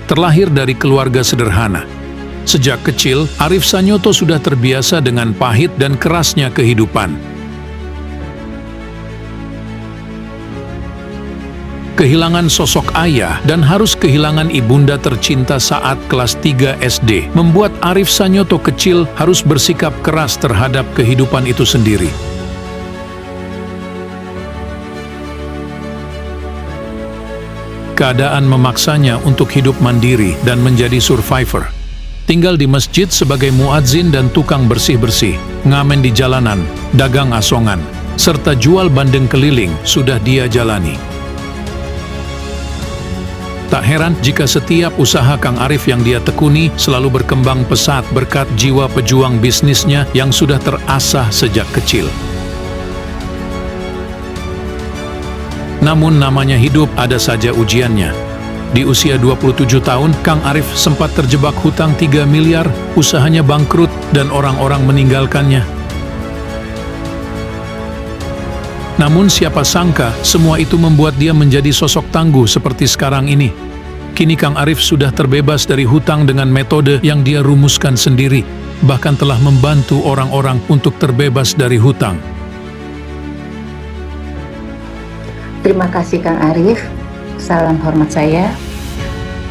terlahir dari keluarga sederhana. Sejak kecil, Arif Sanyoto sudah terbiasa dengan pahit dan kerasnya kehidupan. Kehilangan sosok ayah dan harus kehilangan ibunda tercinta saat kelas 3 SD membuat Arif Sanyoto kecil harus bersikap keras terhadap kehidupan itu sendiri. Keadaan memaksanya untuk hidup mandiri dan menjadi survivor. Tinggal di masjid sebagai muadzin dan tukang bersih-bersih, ngamen di jalanan, dagang asongan, serta jual bandeng keliling sudah dia jalani. Tak heran jika setiap usaha Kang Arif yang dia tekuni selalu berkembang pesat berkat jiwa pejuang bisnisnya yang sudah terasah sejak kecil. Namun namanya hidup ada saja ujiannya. Di usia 27 tahun, Kang Arif sempat terjebak hutang 3 miliar, usahanya bangkrut dan orang-orang meninggalkannya. Namun siapa sangka, semua itu membuat dia menjadi sosok tangguh seperti sekarang ini. Kini Kang Arif sudah terbebas dari hutang dengan metode yang dia rumuskan sendiri, bahkan telah membantu orang-orang untuk terbebas dari hutang. Terima kasih Kang Arif, salam hormat saya,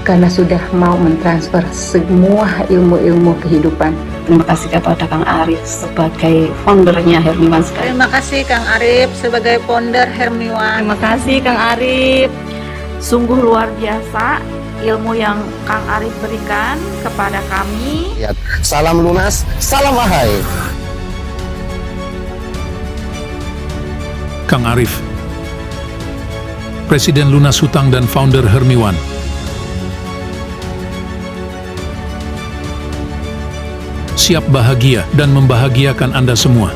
karena sudah mau mentransfer semua ilmu-ilmu kehidupan. Terima kasih kepada Kang Arif sebagai foundernya Hermiwan sekalian. Terima kasih Kang Arif sebagai founder Hermiwan. Terima kasih Kang Arif, sungguh luar biasa ilmu yang Kang Arif berikan kepada kami. Salam lunas, salam ahai. Kang Arif, Presiden Lunas Hutang dan founder Hermiwan. Siap bahagia dan membahagiakan Anda semua.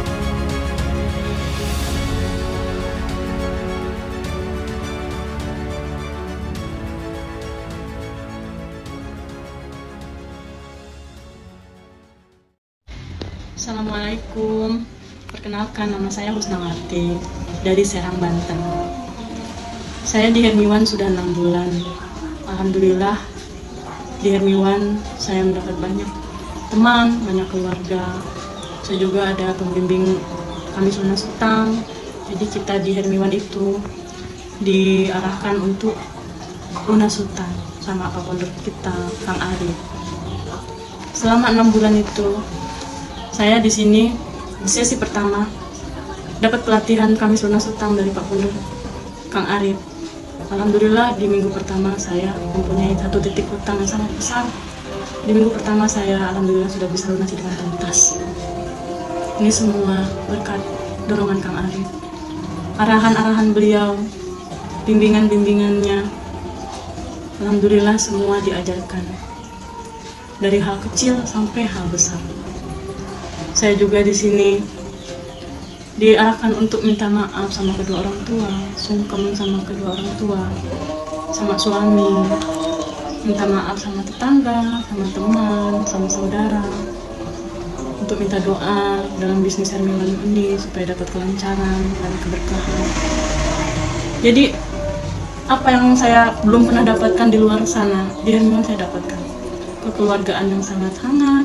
Assalamualaikum, perkenalkan nama saya Husnawati dari Serang, Banten. Saya di Hermiwan sudah 6 bulan. Alhamdulillah di Hermiwan saya mendapat banyak teman, banyak keluarga. Saya juga ada pembimbing kami lunas hutang. Jadi kita di Hermiwan itu diarahkan untuk lunas hutang sama Pak Pondok kita, Kang Arif. Selama 6 bulan itu saya di sini di sesi pertama dapat pelatihan kami lunas hutang dari Pak Pondok Kang Arif. Alhamdulillah di minggu pertama saya mempunyai 1 titik hutang yang sangat besar. Di minggu pertama saya alhamdulillah sudah bisa lunasi dengan tuntas. Ini semua berkat dorongan Kang Arif, arahan-arahan beliau, bimbingan-bimbingannya. Alhamdulillah semua diajarkan dari hal kecil sampai hal besar. Saya juga di sini diarahkan untuk minta maaf sama kedua orang tua, sungkem sama kedua orang tua, sama suami, minta maaf sama tetangga, sama teman, sama saudara, untuk minta doa dalam bisnis Hermiwan ini supaya dapat kelancaran dan keberkahan. Jadi apa yang saya belum pernah dapatkan di luar sana, di Hermiwan saya dapatkan. Kekeluargaan yang sangat hangat,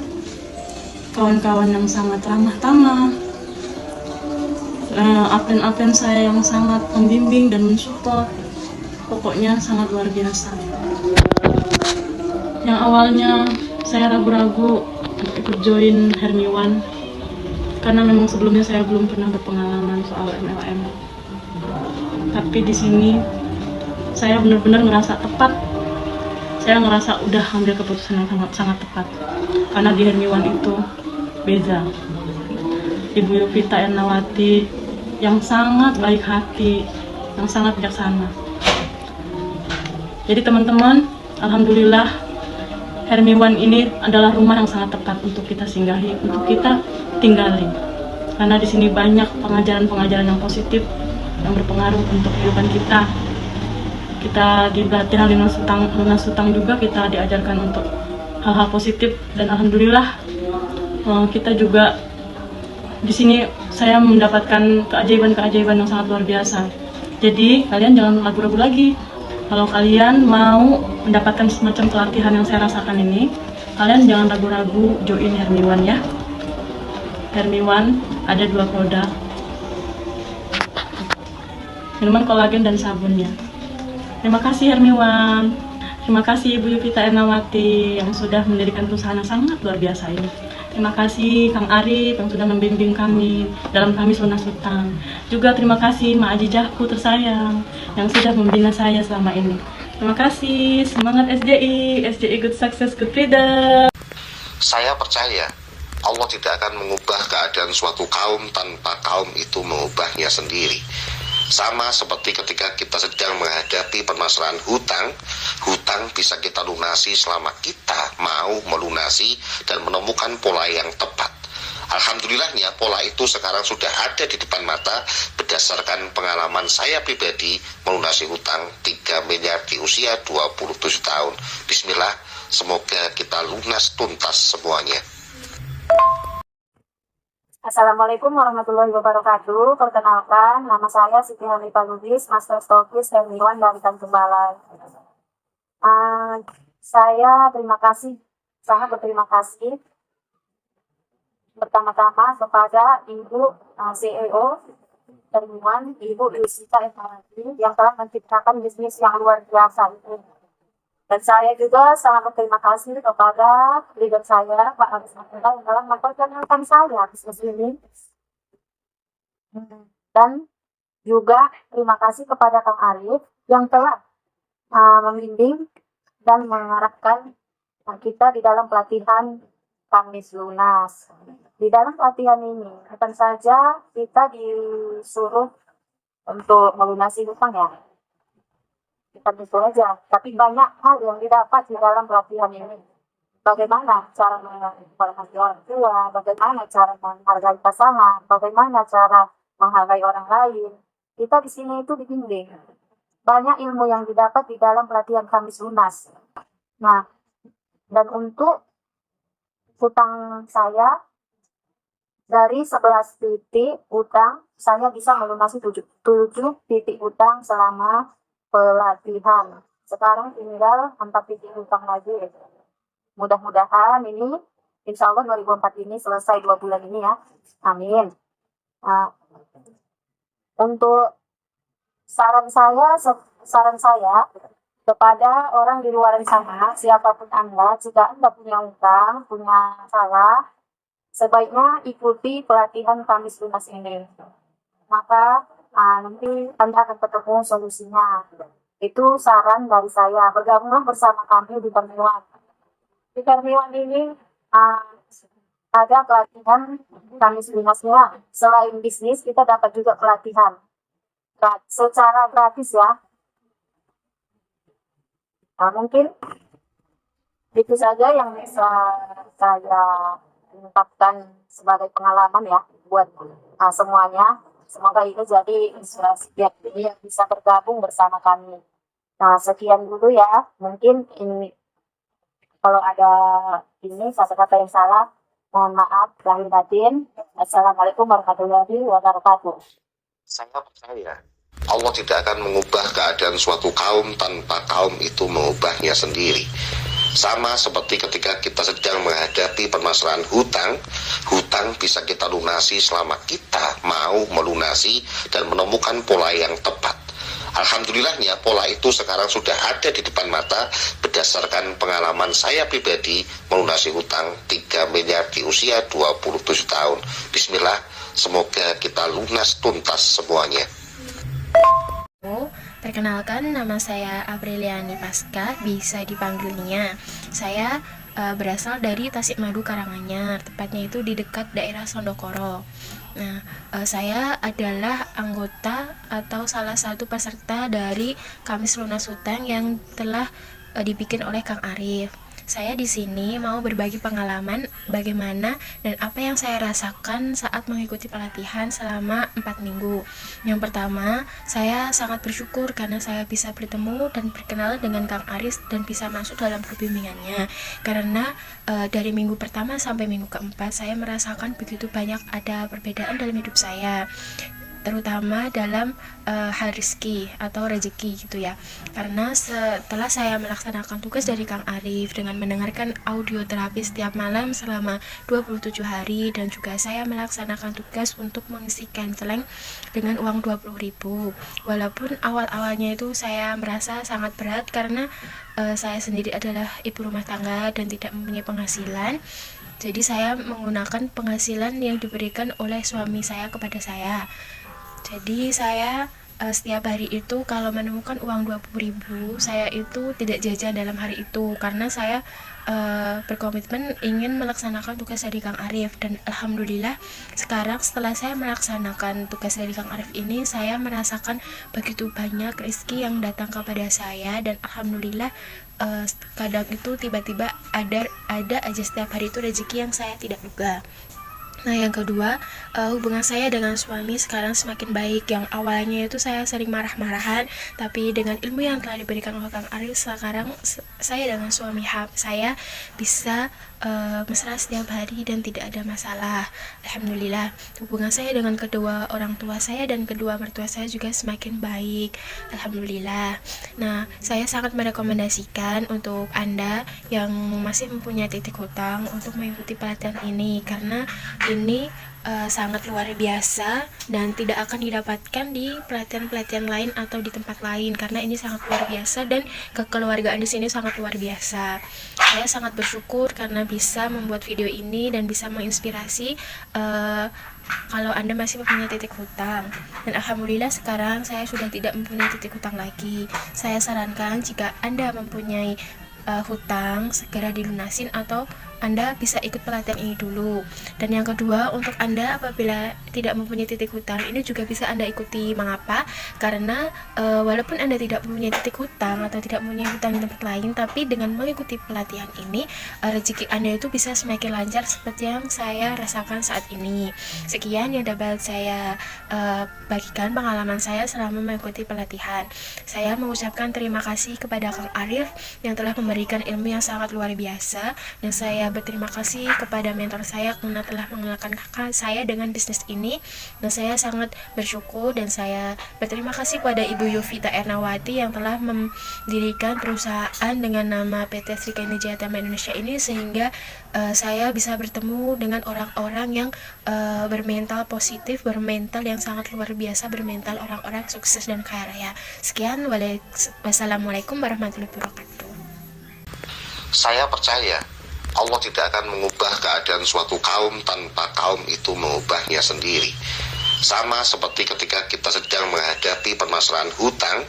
kawan-kawan yang sangat ramah tamah, apen-apen saya yang sangat membimbing dan mensupport. Pokoknya sangat luar biasa. Yang awalnya saya ragu-ragu untuk ikut join Hermiwan karena memang sebelumnya saya belum pernah berpengalaman soal MLM. Tapi di sini saya benar-benar ngerasa tepat. Saya ngerasa udah ambil keputusan yang sangat tepat. Karena di Hermiwan itu beda. Ibu Yovita Ernawati yang sangat baik hati, yang sangat bijaksana. Jadi teman-teman, alhamdulillah Hermiwan ini adalah rumah yang sangat tepat untuk kita singgahi, untuk kita tinggali. Karena di sini banyak pengajaran-pengajaran yang positif yang berpengaruh untuk kehidupan kita. Kita di pelatihan lunas hutang juga kita diajarkan untuk hal-hal positif, dan alhamdulillah kita juga di sini saya mendapatkan keajaiban-keajaiban yang sangat luar biasa. Jadi kalian jangan ragu-ragu lagi Kalau kalian mau mendapatkan semacam pelatihan yang saya rasakan ini, kalian jangan ragu-ragu join Hermiwan ya. Hermiwan ada 2 produk, minuman kolagen dan sabunnya. Terima kasih Hermiwan. Terima kasih Ibu Yuvita Ernawati yang sudah mendirikan perusahaan yang sangat luar biasa ini. Terima kasih Kang Arif yang sudah membimbing kami dalam Kamis Lunas Hutang. Juga terima kasih Ma Ajijahku tersayang yang sudah membina saya selama ini. Terima kasih. Semangat SJI. SJI Good Success, Good Freedom. Saya percaya Allah tidak akan mengubah keadaan suatu kaum tanpa kaum itu mengubahnya sendiri. Sama seperti ketika kita sedang menghadapi permasalahan hutang, hutang bisa kita lunasi selama kita mau melunasi dan menemukan pola yang tepat. Alhamdulillahnya pola itu sekarang sudah ada di depan mata berdasarkan pengalaman saya pribadi melunasi hutang 3 miliar di usia 27 tahun. Bismillah, semoga kita lunas tuntas semuanya. Assalamualaikum warahmatullahi wabarakatuh. Perkenalkan, nama saya Siti Hanifah Lubis, Master Stokis Hermiwan dari Tanjung Balai. Saya sangat berterima kasih pertama-tama kepada Ibu CEO Hermiwan, Ibu Yusita Ernawati yang telah menciptakan bisnis yang luar biasa ini. Dan saya juga sangat berterima kasih kepada leader saya, Pak Agus Mahendra, yang telah memperkenalkan saya bisnis ini. Dan juga terima kasih kepada Kang Arif yang telah membimbing dan mengarahkan kita di dalam pelatihan Kamis Lunas. Di dalam pelatihan ini, bukan saja kita disuruh untuk melunasi hutang ya, kita itu aja, tapi banyak hal yang didapat di dalam pelatihan ini. Bagaimana cara menghormati orang tua, bagaimana cara menghargai pasangan, bagaimana cara menghargai orang lain. Kita di sini itu dibimbing. Banyak ilmu yang didapat di dalam pelatihan Kamis Lunas. Nah, dan untuk hutang saya dari 11 titik hutang, saya bisa melunasi 7 titik hutang selama pelatihan. Sekarang tinggal 4 titik hutang lagi. Mudah-mudahan ini insya Allah 2004 ini selesai 2 bulan ini ya. Amin. Untuk saran saya kepada orang di luar sana, siapapun Anda, jika Anda punya utang, punya salah, sebaiknya ikuti pelatihan Kamis Lunas ini. Maka nanti Anda akan ketemu solusinya. Itu saran dari saya. Bergabunglah bersama kami di Hermiwan. Di Hermiwan ini ada pelatihan Kamis Lunasnya. Selain bisnis, kita dapat juga pelatihan secara gratis ya. Mungkin itu saja yang bisa saya ungkapkan sebagai pengalaman ya buat semuanya. Semoga ini jadi inspirasi yang bisa bergabung bersama kami. Nah, sekian dulu ya. Mungkin ini kalau ada ini kata-kata yang salah, mohon maaf lahir batin. Assalamualaikum warahmatullahi wabarakatuh. Saya percaya Allah tidak akan mengubah keadaan suatu kaum tanpa kaum itu mengubahnya sendiri. Sama seperti ketika kita sedang menghadapi permasalahan hutang, hutang bisa kita lunasi selama kita mau melunasi dan menemukan pola yang tepat. Alhamdulillahnya pola itu sekarang sudah ada di depan mata berdasarkan pengalaman saya pribadi melunasi hutang 3 miliar di usia 27 tahun. Bismillah, semoga kita lunas tuntas semuanya. Perkenalkan, nama saya Apriliani Pasca, bisa dipanggil Nia. Saya berasal dari Tasikmadu, Karanganyar, tepatnya itu di dekat daerah Sondokoro. Nah, saya adalah anggota atau salah satu peserta dari Kamis Lunas Hutang yang telah dibikin oleh Kang Arif. Saya di sini mau berbagi pengalaman bagaimana dan apa yang saya rasakan saat mengikuti pelatihan selama 4 minggu. Yang pertama, saya sangat bersyukur karena saya bisa bertemu dan berkenalan dengan Kang Aris dan bisa masuk dalam bimbingannya. Karena dari minggu pertama sampai minggu keempat, saya merasakan begitu banyak ada perbedaan dalam hidup saya. terutama dalam hal rezeki atau rezeki gitu ya. Karena setelah saya melaksanakan tugas dari Kang Arif dengan mendengarkan audio terapi setiap malam selama 27 hari, dan juga saya melaksanakan tugas untuk mengisi canceling dengan uang 20.000. Walaupun awal-awalnya itu saya merasa sangat berat karena saya sendiri adalah ibu rumah tangga dan tidak mempunyai penghasilan. Jadi saya menggunakan penghasilan yang diberikan oleh suami saya kepada saya. Jadi saya setiap hari itu kalau menemukan uang 20.000, saya itu tidak jajan dalam hari itu karena saya berkomitmen ingin melaksanakan tugas dari Kang Arif. Dan alhamdulillah sekarang setelah saya melaksanakan tugas dari Kang Arif ini, saya merasakan begitu banyak rezeki yang datang kepada saya, dan alhamdulillah kadang itu tiba-tiba ada aja setiap hari itu rezeki yang saya tidak duga. Nah, yang kedua, hubungan saya dengan suami sekarang semakin baik. Yang awalnya itu saya sering marah-marahan, tapi dengan ilmu yang telah diberikan oleh Kang Arif, sekarang saya dengan suami saya bisa mesra setiap hari dan tidak ada masalah. Alhamdulillah. Hubungan saya dengan kedua orang tua saya dan kedua mertua saya juga semakin baik. Alhamdulillah. Nah, saya sangat merekomendasikan untuk Anda yang masih mempunyai titik hutang untuk mengikuti pelatihan ini, karena ini sangat luar biasa dan tidak akan didapatkan di pelatihan-pelatihan lain atau di tempat lain, karena ini sangat luar biasa dan kekeluargaan di sini sangat luar biasa. Saya sangat bersyukur karena bisa membuat video ini dan bisa menginspirasi kalau Anda masih mempunyai titik hutang. Dan alhamdulillah sekarang saya sudah tidak mempunyai titik hutang lagi. Saya sarankan jika Anda mempunyai hutang segera dilunasin, atau Anda bisa ikut pelatihan ini dulu. Dan yang kedua, untuk Anda apabila tidak mempunyai titik hutang, ini juga bisa Anda ikuti. Mengapa? Karena walaupun Anda tidak mempunyai titik hutang atau tidak mempunyai hutang di tempat lain, tapi dengan mengikuti pelatihan ini rezeki Anda itu bisa semakin lancar seperti yang saya rasakan saat ini. Sekian yang dapat saya bagikan pengalaman saya selama mengikuti pelatihan. Saya mengucapkan terima kasih kepada Kang Arif yang telah memberikan ilmu yang sangat luar biasa, dan saya berterima kasih kepada mentor saya karena telah mengenalkan kakak saya dengan bisnis ini. Dan saya sangat bersyukur dan saya berterima kasih kepada Ibu Yovita Ernawati yang telah mendirikan perusahaan dengan nama PT Srikandi Jayatama Indonesia ini, sehingga saya bisa bertemu dengan orang-orang yang bermental positif, bermental yang sangat luar biasa, bermental orang-orang sukses dan kaya raya. Sekian, wassalamualaikum warahmatullahi wabarakatuh. Saya percaya Allah tidak akan mengubah keadaan suatu kaum tanpa kaum itu mengubahnya sendiri. Sama seperti ketika kita sedang menghadapi permasalahan hutang,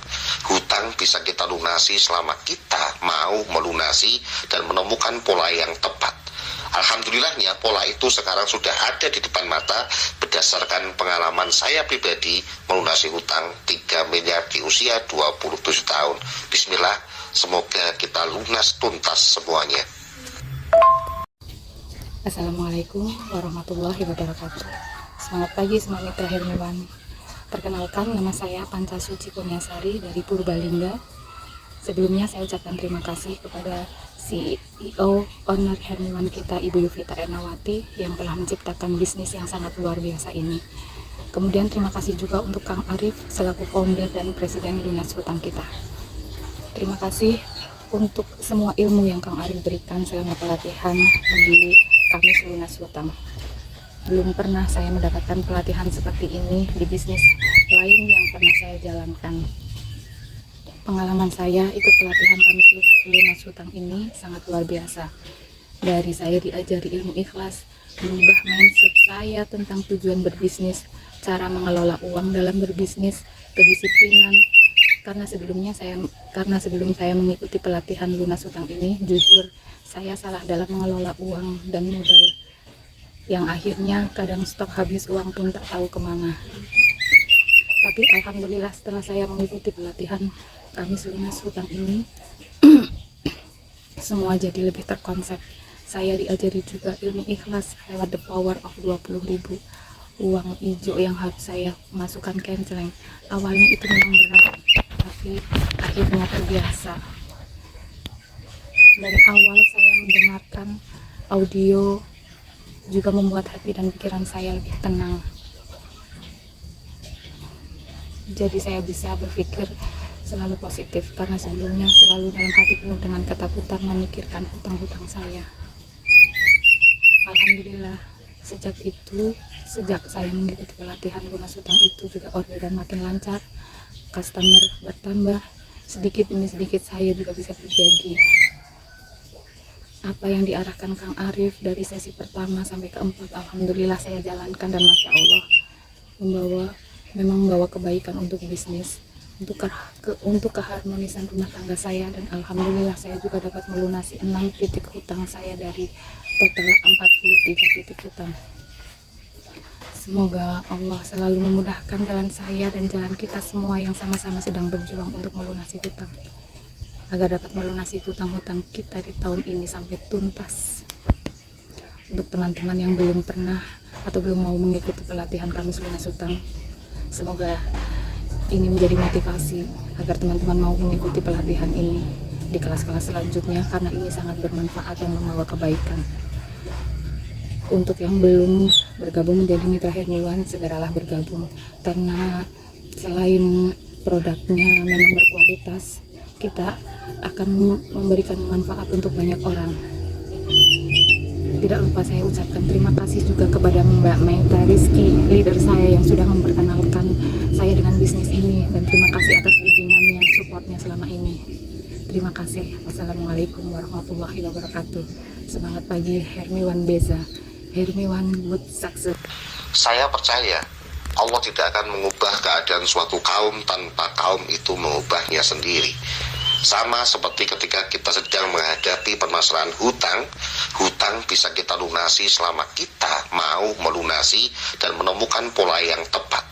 hutang bisa kita lunasi selama kita mau melunasi dan menemukan pola yang tepat. Alhamdulillahnya pola itu sekarang sudah ada di depan mata berdasarkan pengalaman saya pribadi melunasi hutang 3 miliar di usia 27 tahun. Bismillah, semoga kita lunas tuntas semuanya. Assalamualaikum warahmatullahi wabarakatuh. Selamat pagi semua mitra Hermiwan. Perkenalkan, nama saya Panca Suci Kurniasari dari Purbalingga. Sebelumnya saya ucapkan terima kasih kepada CEO owner Hermiwan kita, Ibu Yovita Ernawati, yang telah menciptakan bisnis yang sangat luar biasa ini. Kemudian terima kasih juga untuk Kang Arif selaku founder dan presiden Lunas Hutang kita. Terima kasih untuk semua ilmu yang Kang Arif berikan selama pelatihan di Kamis Lunas Hutang. Belum pernah saya mendapatkan pelatihan seperti ini di bisnis lain yang pernah saya jalankan. Pengalaman saya ikut pelatihan Kamis Lunas Hutang ini sangat luar biasa. Dari saya diajari ilmu ikhlas, mengubah mindset saya tentang tujuan berbisnis, cara mengelola uang dalam berbisnis, kedisiplinan. Karena sebelum saya mengikuti pelatihan Lunas Hutang ini, jujur saya salah dalam mengelola uang dan modal, yang akhirnya kadang stok habis, uang pun tak tahu kemana. Tapi alhamdulillah setelah saya mengikuti pelatihan Kamis Lunas Hutang ini semua jadi lebih terkonsep. Saya diajari juga ilmu ikhlas lewat the power of 20.000 uang hijau yang harus saya masukkan canceling. Awalnya itu memang berat, tapi akhirnya terbiasa. Dari awal saya mendengarkan audio juga membuat hati dan pikiran saya lebih tenang. Jadi saya bisa berpikir selalu positif, karena sebelumnya selalu dalam hati penuh dengan ketakutan memikirkan hutang-hutang saya. Alhamdulillah, sejak saya mengikuti pelatihan lunas hutang itu juga orderan makin lancar, customer bertambah, sedikit demi sedikit saya juga bisa berbagi. Apa yang diarahkan Kang Arif dari sesi pertama sampai keempat, alhamdulillah saya jalankan, dan masya Allah membawa kebaikan untuk bisnis, untuk keharmonisan rumah tangga saya, dan alhamdulillah saya juga dapat melunasi 6 titik hutang saya dari total 43 titik hutang. Semoga Allah selalu memudahkan jalan saya dan jalan kita semua yang sama-sama sedang berjuang untuk melunasi hutang, agar dapat melunasi hutang-hutang kita di tahun ini sampai tuntas. Untuk teman-teman yang belum pernah atau belum mau mengikuti pelatihan Kamis Lunas Hutang, semoga ini menjadi motivasi agar teman-teman mau mengikuti pelatihan ini di kelas-kelas selanjutnya, karena ini sangat bermanfaat dan membawa kebaikan. Untuk yang belum bergabung menjadi mitra Hermiwan, segeralah bergabung, karena selain produknya memang berkualitas, kita akan memberikan manfaat untuk banyak orang. Tidak lupa saya ucapkan terima kasih juga kepada Mbak Meta Rizky, leader saya yang sudah memperkenalkan saya dengan bisnis ini, dan terima kasih atas bimbingannya, supportnya selama ini. Terima kasih. Wassalamualaikum warahmatullahi wabarakatuh. Semangat pagi Hermiwan Beza, Hermiwan Good Success. Saya percaya Allah tidak akan mengubah keadaan suatu kaum tanpa kaum itu mengubahnya sendiri. Sama seperti ketika kita sedang menghadapi permasalahan hutang bisa kita lunasi selama kita mau melunasi dan menemukan pola yang tepat.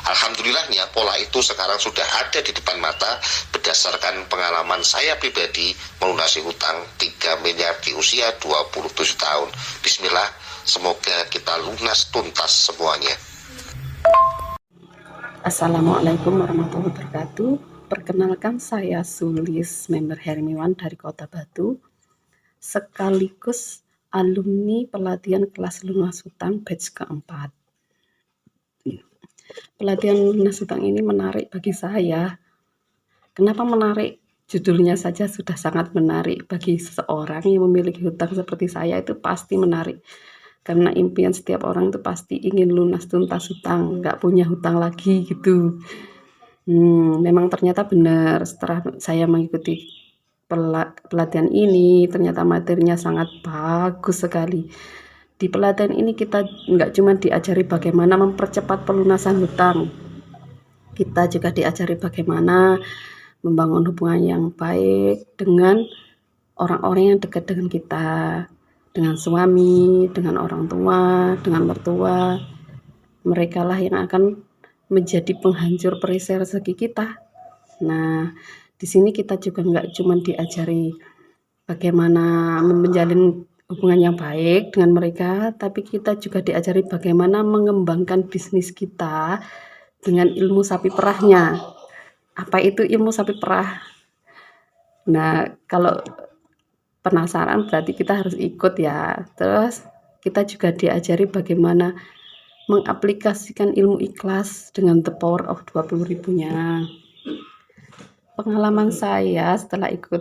Alhamdulillahnya pola itu sekarang sudah ada di depan mata berdasarkan pengalaman saya pribadi melunasi hutang 3 miliar di usia 27 tahun. Bismillah, semoga kita lunas tuntas semuanya. Assalamualaikum warahmatullahi wabarakatuh. Perkenalkan, saya Sulis, member Hermiwan dari Kota Batu, sekaligus alumni pelatihan kelas lunas hutang batch keempat. Pelatihan lunas hutang ini menarik bagi saya. Kenapa menarik? Judulnya saja sudah sangat menarik. Bagi seseorang yang memiliki hutang seperti saya itu pasti menarik. Karena impian setiap orang itu pasti ingin lunas tuntas hutang, nggak punya hutang lagi gitu. Memang ternyata benar, setelah saya mengikuti pelatihan ini, ternyata materinya sangat bagus sekali. Di pelatihan ini kita nggak cuma diajari bagaimana mempercepat pelunasan hutang, kita juga diajari bagaimana membangun hubungan yang baik dengan orang-orang yang dekat dengan kita, dengan suami, dengan orang tua, dengan mertua. Mereka lah yang akan menjadi penghancur perisai rezeki kita. Nah, di sini kita juga nggak cuma diajari bagaimana menjalin hubungan yang baik dengan mereka, tapi kita juga diajari bagaimana mengembangkan bisnis kita dengan ilmu sapi perahnya. Apa itu ilmu sapi perah? Nah, kalau penasaran berarti kita harus ikut ya. Terus kita juga diajari bagaimana mengaplikasikan ilmu ikhlas dengan the power of 20.000-nya. Pengalaman saya setelah ikut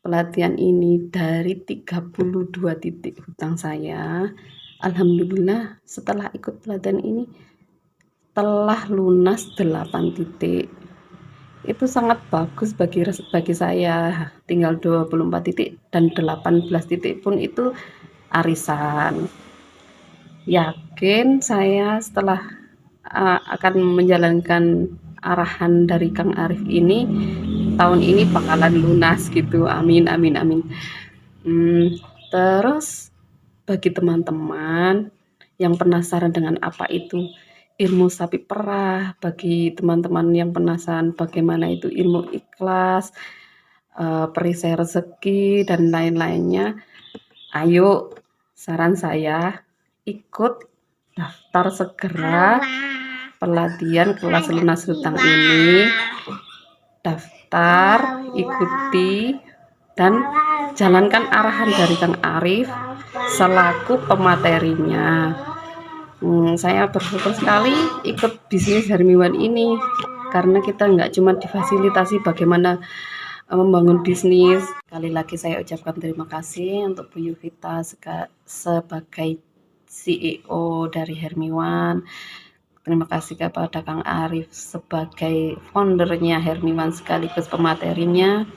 pelatihan ini dari 32 titik hutang saya, alhamdulillah setelah ikut pelatihan ini telah lunas 8 titik. Itu sangat bagus bagi saya. Tinggal 24 titik dan 18 titik pun itu arisan. Yakin saya setelah akan menjalankan arahan dari Kang Arif ini, tahun ini bakalan lunas gitu. Amin, amin, amin. Terus bagi teman-teman yang penasaran dengan apa itu ilmu sapi perah, bagi teman-teman yang penasaran bagaimana itu ilmu ikhlas, perisai rezeki dan lain-lainnya, ayo saran saya ikut daftar segera pelatihan kelas lunas hutang ini. Daftar, ikuti, dan jalankan arahan dari Kang Arif selaku pematerinya. Saya bersyukur sekali ikut bisnis Hermiwan ini karena kita nggak cuma difasilitasi bagaimana membangun bisnis. Sekali lagi saya ucapkan terima kasih untuk Bu Yuvita sebagai CEO dari Hermiwan. Terima kasih kepada Kang Arif sebagai foundernya Hermiwan sekaligus pematerinya.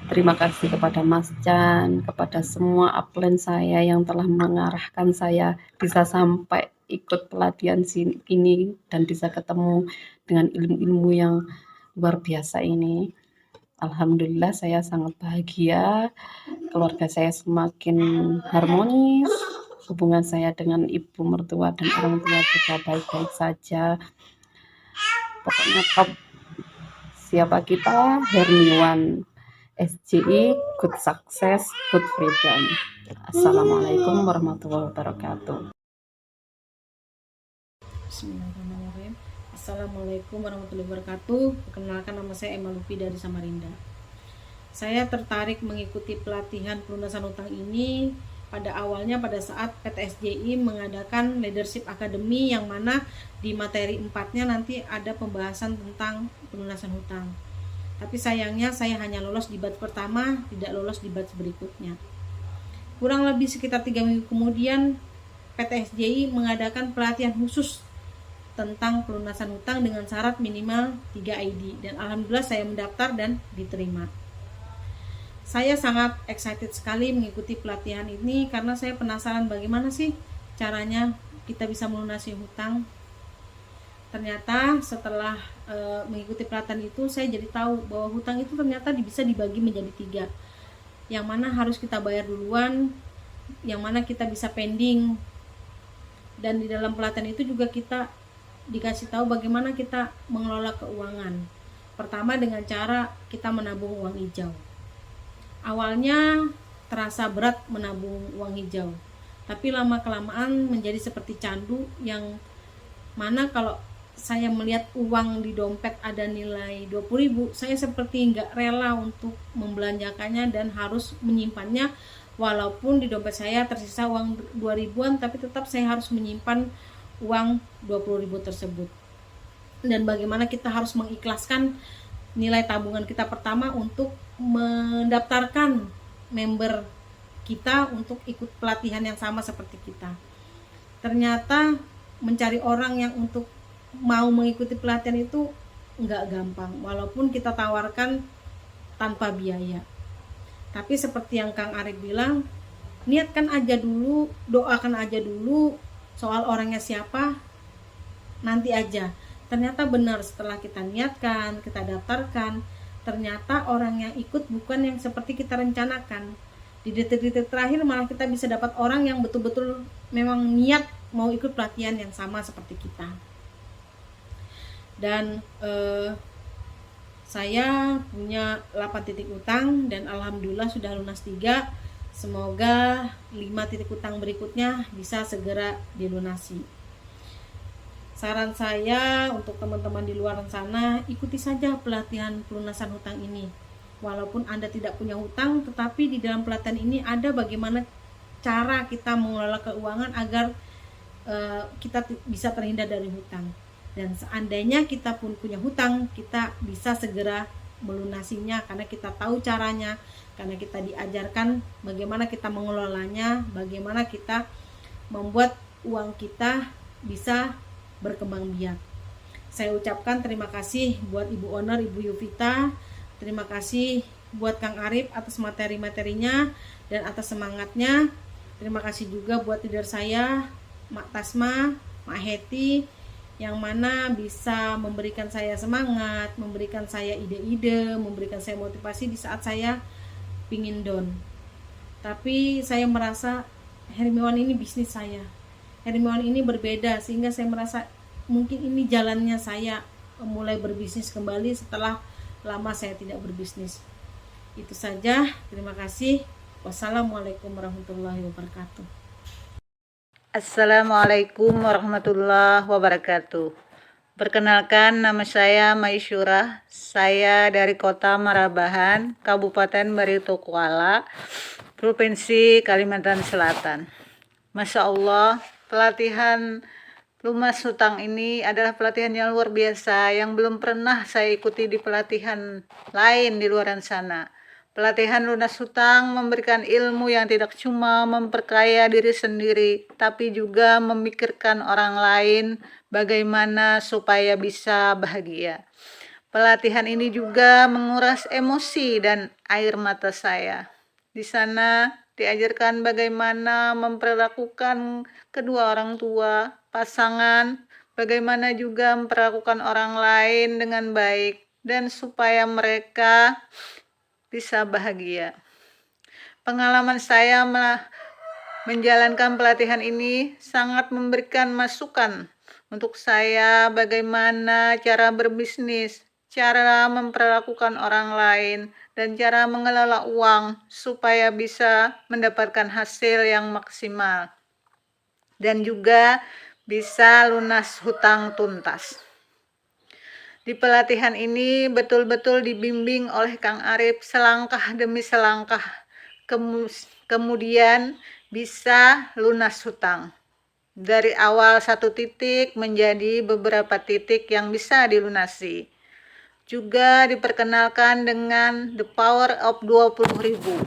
Terima kasih kepada Mas Chan, kepada semua upline saya yang telah mengarahkan saya bisa sampai ikut pelatihan ini dan bisa ketemu dengan ilmu-ilmu yang luar biasa ini. Alhamdulillah saya sangat bahagia, keluarga saya semakin harmonis, hubungan saya dengan ibu mertua dan orang tua juga baik-baik saja. Pokoknya top. Siapa kita? Hermiwan SGI, good success, good freedom. Assalamualaikum warahmatullahi wabarakatuh. Bismillahirrahmanirrahim. Assalamualaikum warahmatullahi wabarakatuh. Perkenalkan, nama saya Emma Lupi dari Samarinda. Saya tertarik mengikuti pelatihan pelunasan hutang ini pada awalnya pada saat PT SJI mengadakan Leadership Academy, yang mana di materi 4-nya nanti ada pembahasan tentang pelunasan hutang. Tapi sayangnya saya hanya lolos di batch pertama, tidak lolos di batch berikutnya. Kurang lebih sekitar 3 minggu kemudian PT SJI mengadakan pelatihan khusus tentang pelunasan hutang dengan syarat minimal 3 ID, dan alhamdulillah saya mendaftar dan diterima. Saya sangat excited sekali mengikuti pelatihan ini karena saya penasaran bagaimana sih caranya kita bisa melunasi hutang. Ternyata setelah mengikuti pelatihan itu saya jadi tahu bahwa hutang itu ternyata bisa dibagi menjadi 3, yang mana harus kita bayar duluan, yang mana kita bisa pending, dan di dalam pelatihan itu juga kita dikasih tahu bagaimana kita mengelola keuangan. Pertama dengan cara kita menabung uang hijau. Awalnya terasa berat menabung uang hijau, tapi lama kelamaan menjadi seperti candu, yang mana kalau saya melihat uang di dompet ada nilai 20.000, saya seperti nggak rela untuk membelanjakannya dan harus menyimpannya, walaupun di dompet saya tersisa uang 2.000-an, tapi tetap saya harus menyimpan uang 20.000 tersebut. Dan bagaimana kita harus mengikhlaskan nilai tabungan kita pertama untuk mendaftarkan member kita untuk ikut pelatihan yang sama seperti kita. Ternyata mencari orang yang untuk mau mengikuti pelatihan itu nggak gampang, walaupun kita tawarkan tanpa biaya. Tapi seperti yang Kang Arif bilang, niatkan aja dulu, doakan aja dulu, soal orangnya siapa nanti aja. Ternyata benar, setelah kita niatkan, kita daftarkan, ternyata orang yang ikut bukan yang seperti kita rencanakan. Di detik-detik terakhir malah kita bisa dapat orang yang betul-betul memang niat mau ikut pelatihan yang sama seperti kita. Dan saya punya 8 titik utang dan alhamdulillah sudah lunas 3. Semoga 5 titik utang berikutnya bisa segera dilunasi. Saran saya untuk teman-teman di luar sana, ikuti saja pelatihan pelunasan hutang ini. Walaupun Anda tidak punya hutang, tetapi di dalam pelatihan ini ada bagaimana cara kita mengelola keuangan agar kita bisa terhindar dari hutang. Dan seandainya kita pun punya hutang, kita bisa segera melunasinya karena kita tahu caranya, karena kita diajarkan bagaimana kita mengelolanya, bagaimana kita membuat uang kita bisa berkembang biak. Saya ucapkan terima kasih buat Ibu Owner, Ibu Yuvita, terima kasih buat Kang Arif atas materi-materinya dan atas semangatnya. Terima kasih juga buat leader saya, Mak Tasma, Mak Heti, yang mana bisa memberikan saya semangat, memberikan saya ide-ide, memberikan saya motivasi di saat saya pingin down. Tapi saya merasa Hermiwan ini bisnis saya. Hermiwan ini berbeda, sehingga saya merasa mungkin ini jalannya saya mulai berbisnis kembali setelah lama saya tidak berbisnis. Itu saja, terima kasih. Wassalamualaikum warahmatullahi wabarakatuh. Assalamualaikum warahmatullahi wabarakatuh. Perkenalkan, nama saya Maisyurah. Saya dari Kota Marabahan, Kabupaten Baritokuala, Provinsi Kalimantan Selatan. Masya Allah, pelatihan Lunas hutang ini adalah pelatihan yang luar biasa yang belum pernah saya ikuti di pelatihan lain di luar sana. Pelatihan lunas hutang memberikan ilmu yang tidak cuma memperkaya diri sendiri, tapi juga memikirkan orang lain bagaimana supaya bisa bahagia. Pelatihan ini juga menguras emosi dan air mata saya. Di sana diajarkan bagaimana memperlakukan kedua orang tua, pasangan, bagaimana juga memperlakukan orang lain dengan baik, dan supaya mereka bisa bahagia. Pengalaman saya menjalankan pelatihan ini sangat memberikan masukan untuk saya bagaimana cara berbisnis, cara memperlakukan orang lain, dan cara mengelola uang supaya bisa mendapatkan hasil yang maksimal dan juga bisa lunas hutang tuntas. Di pelatihan ini betul-betul dibimbing oleh Kang Arif selangkah demi selangkah, kemudian bisa lunas hutang. Dari awal 1 titik menjadi beberapa titik yang bisa dilunasi. Juga diperkenalkan dengan the power of 20.000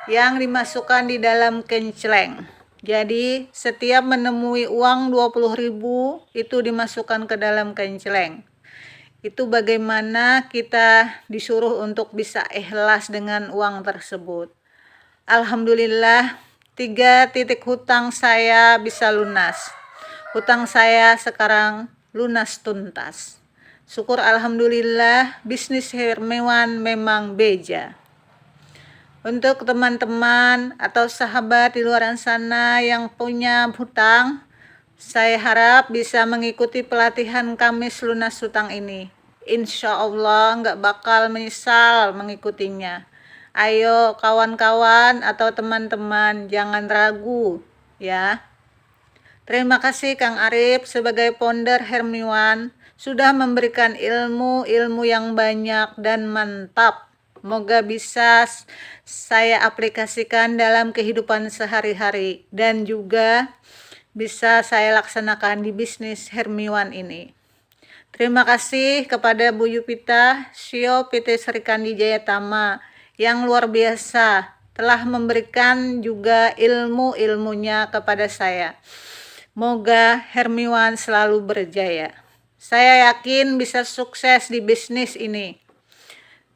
yang dimasukkan di dalam kenceleng. Jadi setiap menemui uang 20.000 itu dimasukkan ke dalam kenceleng. Itu bagaimana kita disuruh untuk bisa ikhlas dengan uang tersebut. Alhamdulillah 3 titik hutang saya bisa lunas. Hutang saya sekarang lunas tuntas. Syukur alhamdulillah, bisnis Hermiwan memang beja. Untuk teman-teman atau sahabat di luar sana yang punya hutang, saya harap bisa mengikuti pelatihan Kamis lunas hutang ini. Insya Allah nggak bakal menyesal mengikutinya. Ayo kawan-kawan atau teman-teman, jangan ragu ya. Terima kasih Kang Arif sebagai founder Hermiwan sudah memberikan ilmu-ilmu yang banyak dan mantap. Semoga bisa saya aplikasikan dalam kehidupan sehari-hari dan juga bisa saya laksanakan di bisnis Hermiwan ini. Terima kasih kepada Bu Yupita, CEO PT Serikandi Jayatama yang luar biasa telah memberikan juga ilmu-ilmunya kepada saya. Moga Hermiwan selalu berjaya. Saya yakin bisa sukses di bisnis ini.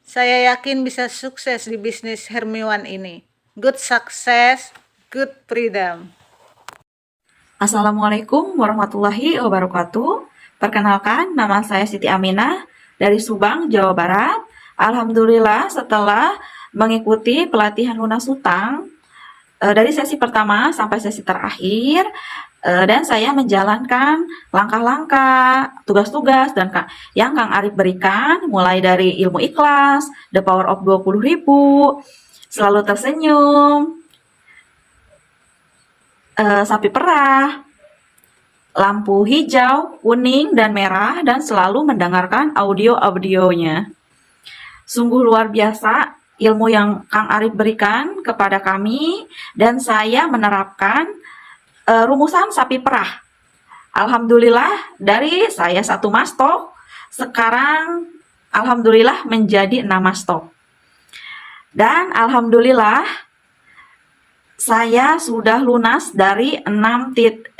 Saya yakin bisa sukses di bisnis Hermiwan ini. Good success, good freedom. Assalamualaikum warahmatullahi wabarakatuh. Perkenalkan, nama saya Siti Aminah dari Subang, Jawa Barat. Alhamdulillah setelah mengikuti pelatihan lunas hutang dari sesi pertama sampai sesi terakhir, dan saya menjalankan langkah-langkah, tugas-tugas dan yang Kang Arif berikan, mulai dari ilmu ikhlas, the power of 20.000, selalu tersenyum, sapi perah, lampu hijau, kuning, dan merah, dan selalu mendengarkan audio-audionya. Sungguh luar biasa ilmu yang Kang Arif berikan kepada kami, dan saya menerapkan rumusan sapi perah. Alhamdulillah dari saya 1 mastok, sekarang alhamdulillah menjadi 6 mastok. Dan alhamdulillah saya sudah lunas dari 6 titik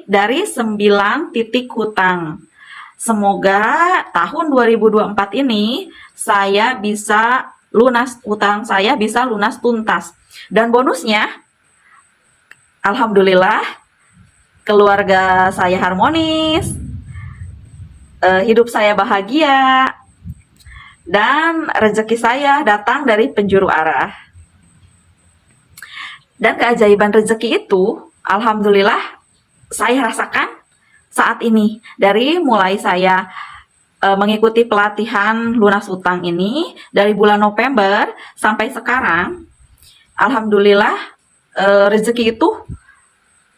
dari 9 titik hutang. Semoga tahun 2024 ini saya bisa lunas hutang, saya bisa lunas tuntas. Dan bonusnya, alhamdulillah keluarga saya harmonis, hidup saya bahagia, dan rezeki saya datang dari penjuru arah. Dan keajaiban rezeki itu, alhamdulillah saya rasakan saat ini. Dari mulai saya mengikuti pelatihan lunas hutang ini, dari bulan November sampai sekarang, alhamdulillah rezeki itu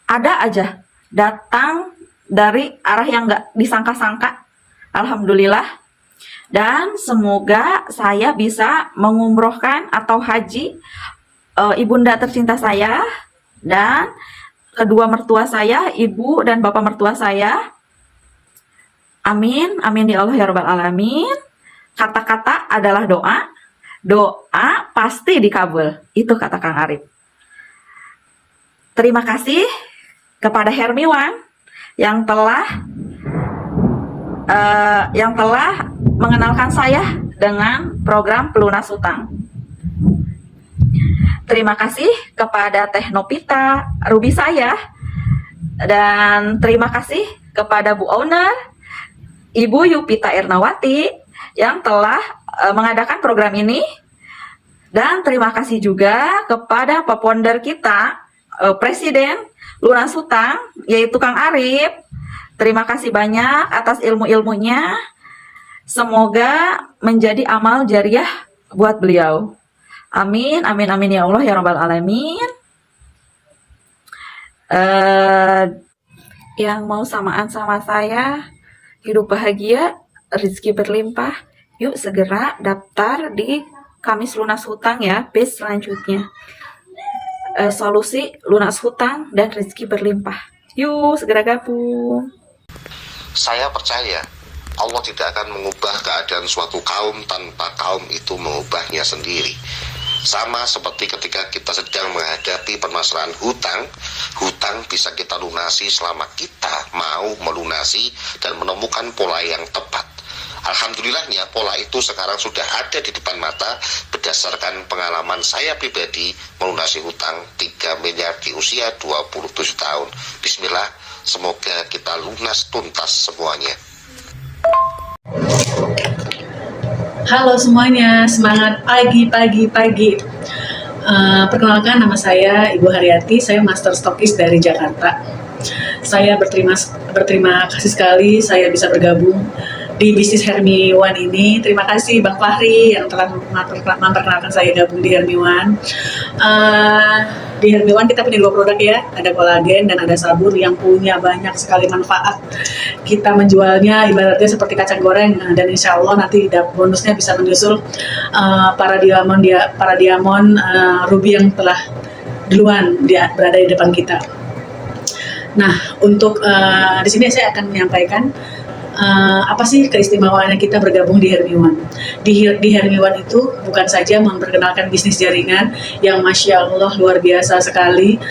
ada aja, datang dari arah yang gak disangka-sangka. Alhamdulillah. Dan semoga saya bisa mengumrohkan atau haji ibunda tercinta saya dan kedua mertua saya, ibu dan bapak mertua saya. Amin, amin ya Allah ya Rabbal Alamin. Kata-kata adalah doa, doa pasti dikabul. Itu kata Kang Arif. Terima kasih kepada Hermiwan yang telah mengenalkan saya dengan program pelunas hutang. Terima kasih kepada Teh Nopita, Ruby saya, dan terima kasih kepada Bu Owner, Ibu Yupita Ernawati yang telah mengadakan program ini, dan terima kasih juga kepada peponder kita, Presiden Lunas Hutang, yaitu Kang Arif. Terima kasih banyak atas ilmu-ilmunya. Semoga menjadi amal jariah buat beliau. Amin, amin, amin ya Allah ya Rabbal Alamin. Yang mau samaan sama saya, hidup bahagia, rezeki berlimpah, yuk segera daftar di Kamis Lunas Hutang ya, batch selanjutnya. Solusi lunas hutang dan rezeki berlimpah. Yuk segera gabung. Saya percaya Allah tidak akan mengubah keadaan suatu kaum tanpa kaum itu mengubahnya sendiri. Sama seperti ketika kita sedang menghadapi permasalahan hutang, hutang bisa kita lunasi selama kita mau melunasi dan menemukan pola yang tepat. Alhamdulillahnya pola itu sekarang sudah ada di depan mata berdasarkan pengalaman saya pribadi melunasi hutang 3 miliar di usia 27 tahun. Bismillah, semoga kita lunas tuntas semuanya. Halo semuanya, semangat pagi. Perkenalkan, nama saya Ibu Haryati, saya Master Stokis dari Jakarta. Saya berterima kasih sekali saya bisa bergabung di bisnis Hermiwan ini. Terima kasih Bang Fahri yang telah memperkenalkan saya gabung di Hermiwan. Di Hermiwan kita punya 2 produk ya, ada kolagen dan ada sabun yang punya banyak sekali manfaat. Kita menjualnya ibaratnya seperti kacang goreng, dan insya Allah nanti bonusnya bisa menyusul para diamond ruby yang telah duluan berada di depan kita. Nah, untuk di sini saya akan menyampaikan apa sih keistimewaannya kita bergabung di Hermiwan. Di Hermiwan itu bukan saja memperkenalkan bisnis jaringan yang Masya Allah luar biasa sekali,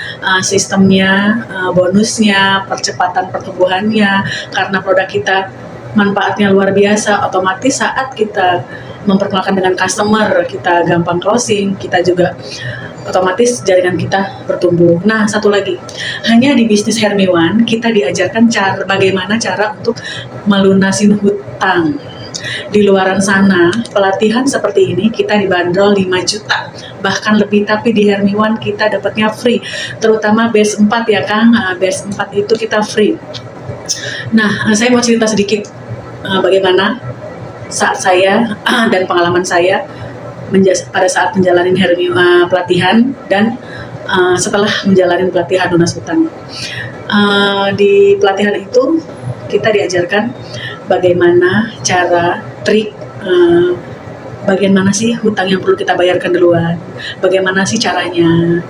sistemnya, bonusnya, percepatan pertumbuhannya, karena produk kita manfaatnya luar biasa. Otomatis saat kita memperkenalkan dengan customer, kita gampang closing, kita juga otomatis jaringan kita bertumbuh. Nah, satu lagi, hanya di bisnis Hermiwan kita diajarkan bagaimana cara untuk melunasi hutang. Di luaran sana, pelatihan seperti ini kita dibanderol 5 juta, bahkan lebih, tapi di Hermiwan kita dapatnya free, terutama batch 4 ya Kang, batch 4 itu kita free. Nah, saya mau cerita sedikit bagaimana saat saya dan pengalaman saya pada saat menjalani pelatihan dan setelah menjalani pelatihan lunas hutang. Di pelatihan itu kita diajarkan bagaimana cara trik, bagian mana sih hutang yang perlu kita bayarkan duluan, bagaimana sih caranya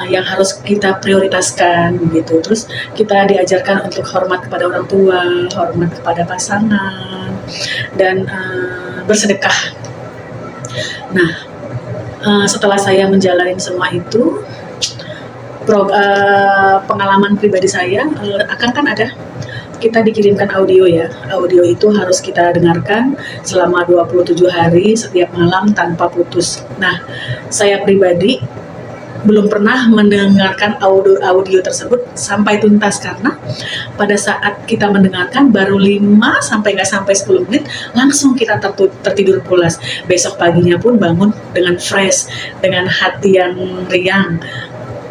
yang harus kita prioritaskan gitu. Terus kita diajarkan untuk hormat kepada orang tua, hormat kepada pasangan, dan bersedekah. Nah, setelah saya menjalani semua itu, pengalaman pribadi saya, kan ada kita dikirimkan audio ya. Audio itu harus kita dengarkan selama 27 hari setiap malam tanpa putus. Nah, saya pribadi belum pernah mendengarkan audio tersebut sampai tuntas, karena pada saat kita mendengarkan baru 5 sampai 10 menit langsung kita tertidur pulas. Besok paginya pun bangun dengan fresh, dengan hati yang riang,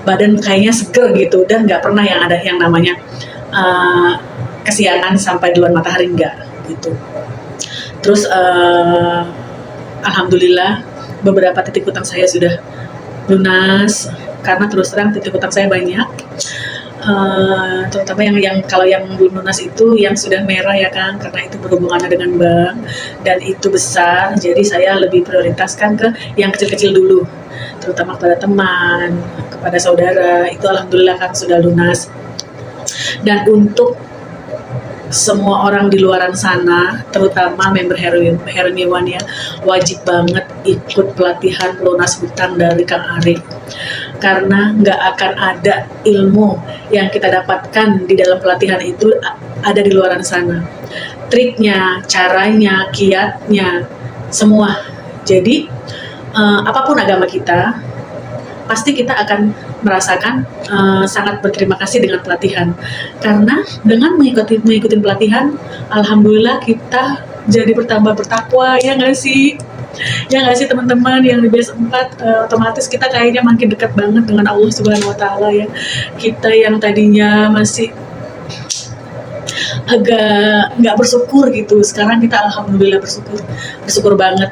badan kayaknya seger gitu, dan nggak pernah yang ada yang namanya kesiangan sampai duluan matahari, enggak gitu. Terus alhamdulillah beberapa titik hutang saya sudah lunas, karena terus terang titik hutang saya banyak, terutama yang kalau yang belum lunas itu yang sudah merah ya Kang, karena itu berhubungannya dengan bank dan itu besar, jadi saya lebih prioritaskan ke yang kecil-kecil dulu. terutama kepada teman, kepada saudara, itu alhamdulillah kan sudah lunas. Dan untuk semua orang di luaran sana, terutama member Hermiwan ya, wajib banget ikut pelatihan pelunas hutang dari Kang Arif. Karena nggak akan ada ilmu yang kita dapatkan di dalam pelatihan itu ada di luaran sana. Triknya, caranya, kiatnya, semua. Jadi apapun agama kita, pasti kita akan merasakan sangat berterima kasih dengan pelatihan. Karena dengan mengikuti pelatihan, alhamdulillah kita jadi bertambah bertakwa, ya nggak sih? Ya nggak sih teman-teman yang di base 4, otomatis kita kayaknya makin dekat banget dengan Allah Subhanahu Wa Taala ya. Kita yang tadinya masih agak nggak bersyukur gitu, sekarang kita alhamdulillah bersyukur banget.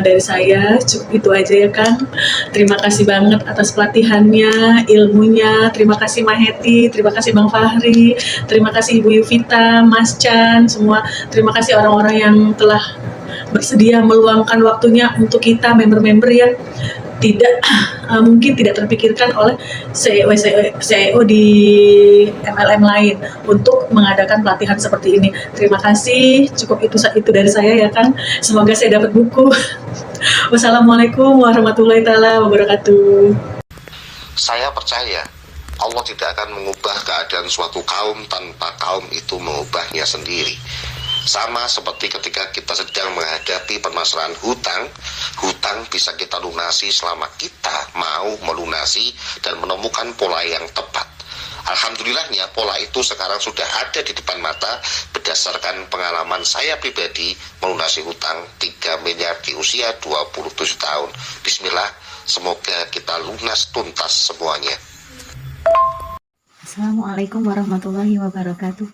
Dari saya cukup itu aja ya Kang. Terima kasih banget atas pelatihannya, ilmunya. Terima kasih Maheti, terima kasih Bang Fahri, terima kasih Ibu Yuvita, Mas Chan, semua. Terima kasih orang-orang yang telah bersedia meluangkan waktunya untuk kita member-member yang tidak mungkin tidak terpikirkan oleh CEO di MLM lain untuk mengadakan pelatihan seperti ini. Terima kasih, cukup itu dari saya ya kan. Semoga saya dapat buku. Wassalamualaikum warahmatullahi taala wabarakatuh. Saya percaya Allah tidak akan mengubah keadaan suatu kaum tanpa kaum itu mengubahnya sendiri. Sama seperti ketika kita sedang menghadapi permasalahan hutang bisa kita lunasi selama kita mau melunasi dan menemukan pola yang tepat. Alhamdulillahnya pola itu sekarang sudah ada di depan mata berdasarkan pengalaman saya pribadi melunasi hutang 3 miliar di usia 27 tahun. Bismillah, semoga kita lunas tuntas semuanya. Assalamualaikum warahmatullahi wabarakatuh.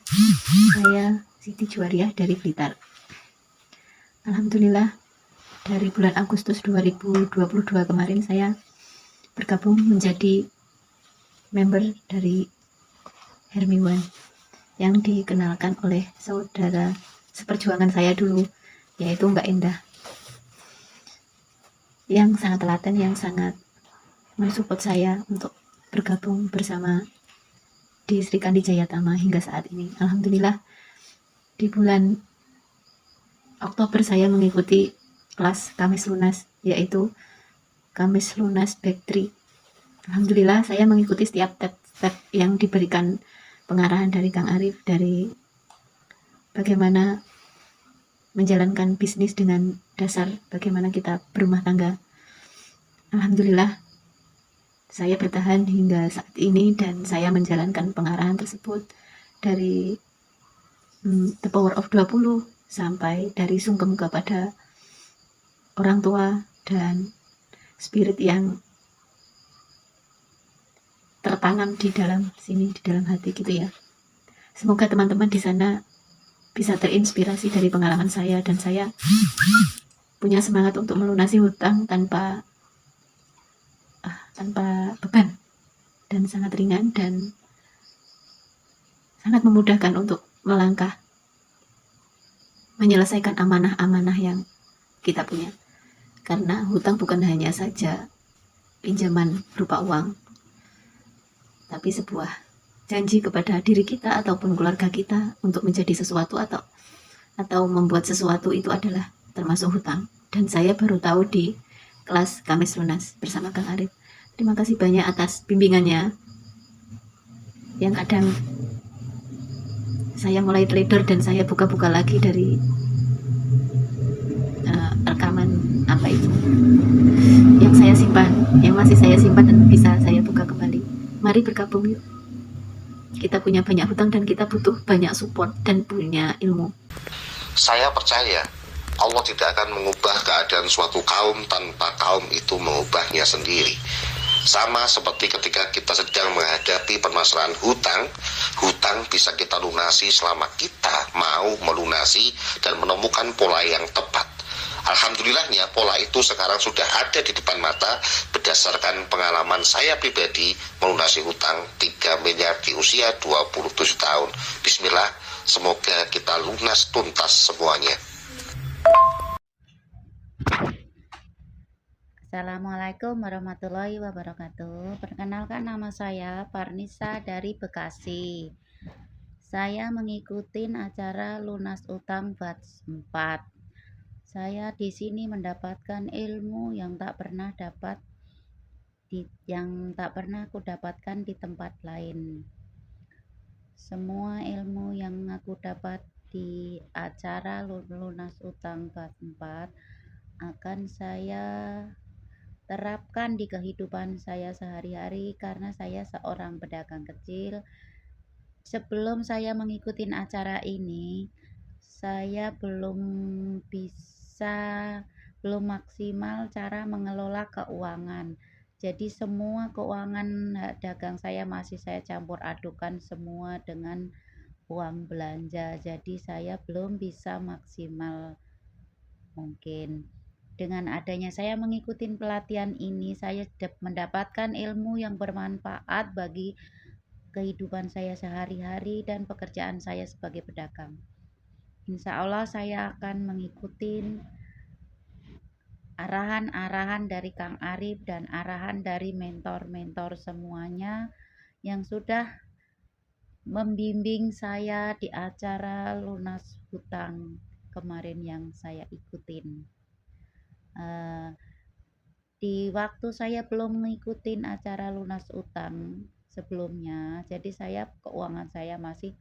Saya Siti Juwariah dari Blitar. Alhamdulillah, dari bulan Agustus 2022 kemarin saya bergabung menjadi member dari Hermiwan yang dikenalkan oleh saudara seperjuangan saya dulu, yaitu Mbak Endah, yang sangat telaten, yang sangat mensupport saya untuk bergabung bersama di Sri Kandi Jayatama hingga saat ini. Alhamdulillah, di bulan Oktober saya mengikuti kelas Kamis Lunas, yaitu Kamis Lunas Back 3. Alhamdulillah saya mengikuti setiap step yang diberikan pengarahan dari Kang Arif, dari bagaimana menjalankan bisnis dengan dasar bagaimana kita berumah tangga. Alhamdulillah saya bertahan hingga saat ini dan saya menjalankan pengarahan tersebut dari The Power of 20 sampai dari sungkem kepada orang tua dan spirit yang tertanam di dalam sini, di dalam hati gitu ya. Semoga teman-teman di sana bisa terinspirasi dari pengalaman saya, dan saya punya semangat untuk melunasi hutang tanpa beban, dan sangat ringan dan sangat memudahkan untuk melangkah menyelesaikan amanah-amanah yang kita punya. Karena hutang bukan hanya saja pinjaman berupa uang, tapi sebuah janji kepada diri kita ataupun keluarga kita untuk menjadi sesuatu atau membuat sesuatu, itu adalah termasuk hutang. Dan saya baru tahu di kelas Kamis Lunas bersama Kang Arif. Terima kasih banyak atas bimbingannya, yang kadang saya mulai teledor dan saya buka-buka lagi dari rekaman apa itu yang saya simpan, yang masih saya simpan dan bisa saya buka kembali. Mari bergabung yuk. Kita punya banyak hutang dan kita butuh banyak support dan punya ilmu. Saya percaya Allah tidak akan mengubah keadaan suatu kaum tanpa kaum itu mengubahnya sendiri. Sama seperti ketika kita sedang menghadapi permasalahan hutang bisa kita lunasi selama kita mau melunasi dan menemukan pola yang tepat. Alhamdulillahnya pola itu sekarang sudah ada di depan mata berdasarkan pengalaman saya pribadi melunasi hutang 3 miliar di usia 27 tahun. Bismillah, semoga kita lunas tuntas semuanya. Assalamualaikum warahmatullahi wabarakatuh. Perkenalkan, nama saya Farnisa dari Bekasi. Saya mengikuti acara lunas utang batch 4. Saya di sini mendapatkan ilmu yang tak pernah aku dapatkan di tempat lain. Semua ilmu yang aku dapat di acara lunas utang batch 4 akan saya terapkan di kehidupan saya sehari-hari, karena saya seorang pedagang kecil. Sebelum saya mengikuti acara ini, saya belum maksimal cara mengelola keuangan. Jadi semua keuangan dagang saya masih saya campur adukan semua dengan uang belanja. Jadi saya belum bisa maksimal mungkin. Dengan adanya saya mengikuti pelatihan ini, saya mendapatkan ilmu yang bermanfaat bagi kehidupan saya sehari-hari dan pekerjaan saya sebagai pedagang. Insya Allah saya akan mengikuti arahan-arahan dari Kang Arif dan arahan dari mentor-mentor semuanya yang sudah membimbing saya di acara lunas hutang kemarin yang saya ikutin. Di waktu saya belum mengikuti acara lunas utang sebelumnya, jadi saya keuangan saya masih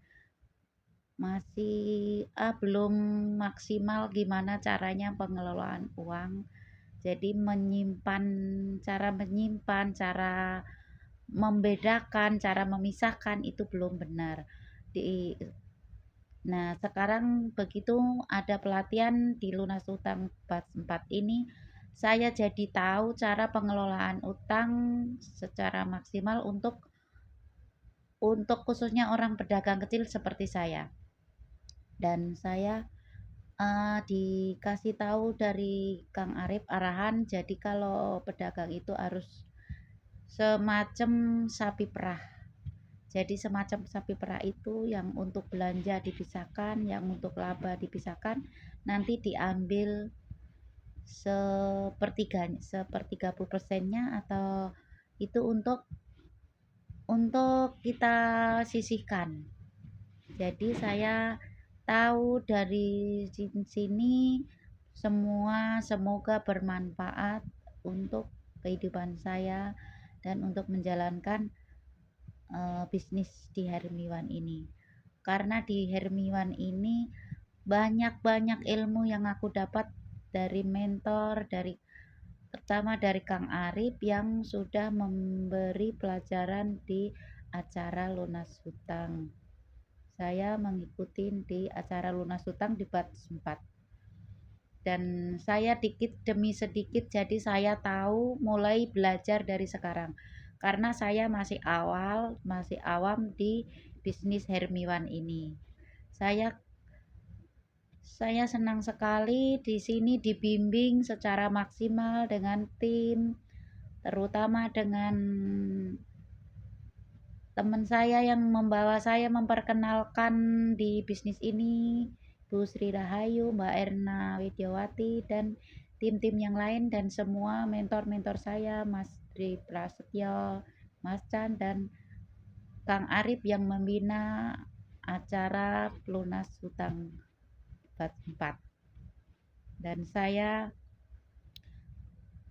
belum maksimal gimana caranya pengelolaan uang. Jadi cara menyimpan, cara membedakan, cara memisahkan itu belum benar. Nah, sekarang begitu ada pelatihan di lunas utang batch 4 ini, saya jadi tahu cara pengelolaan utang secara maksimal untuk khususnya orang pedagang kecil seperti saya. Dan saya dikasih tahu dari Kang Arif arahan, jadi kalau pedagang itu harus semacam sapi perah. Jadi semacam sapi perah itu yang untuk belanja dipisahkan, yang untuk laba dipisahkan, nanti diambil 1/30%-nya atau itu untuk kita sisihkan. Jadi saya tahu dari sini semua, semoga bermanfaat untuk kehidupan saya dan untuk menjalankan bisnis di Hermiwan ini. Karena di Hermiwan ini banyak ilmu yang aku dapat dari mentor, pertama dari Kang Arif yang sudah memberi pelajaran di acara lunas hutang. Saya mengikuti di acara lunas hutang di batch 4. Dan saya dikit demi sedikit, jadi saya tahu mulai belajar dari sekarang. Karena saya masih awam di bisnis Hermiwan ini. Saya senang sekali di sini dibimbing secara maksimal dengan tim, terutama dengan teman saya yang membawa saya memperkenalkan di bisnis ini, Bu Sri Rahayu, Mbak Erna Widyawati, dan tim-tim yang lain, dan semua mentor-mentor saya, Mas Dri Prasetyo, Mas Chan, dan Kang Arif yang membina acara lunas hutang batch 4. Dan saya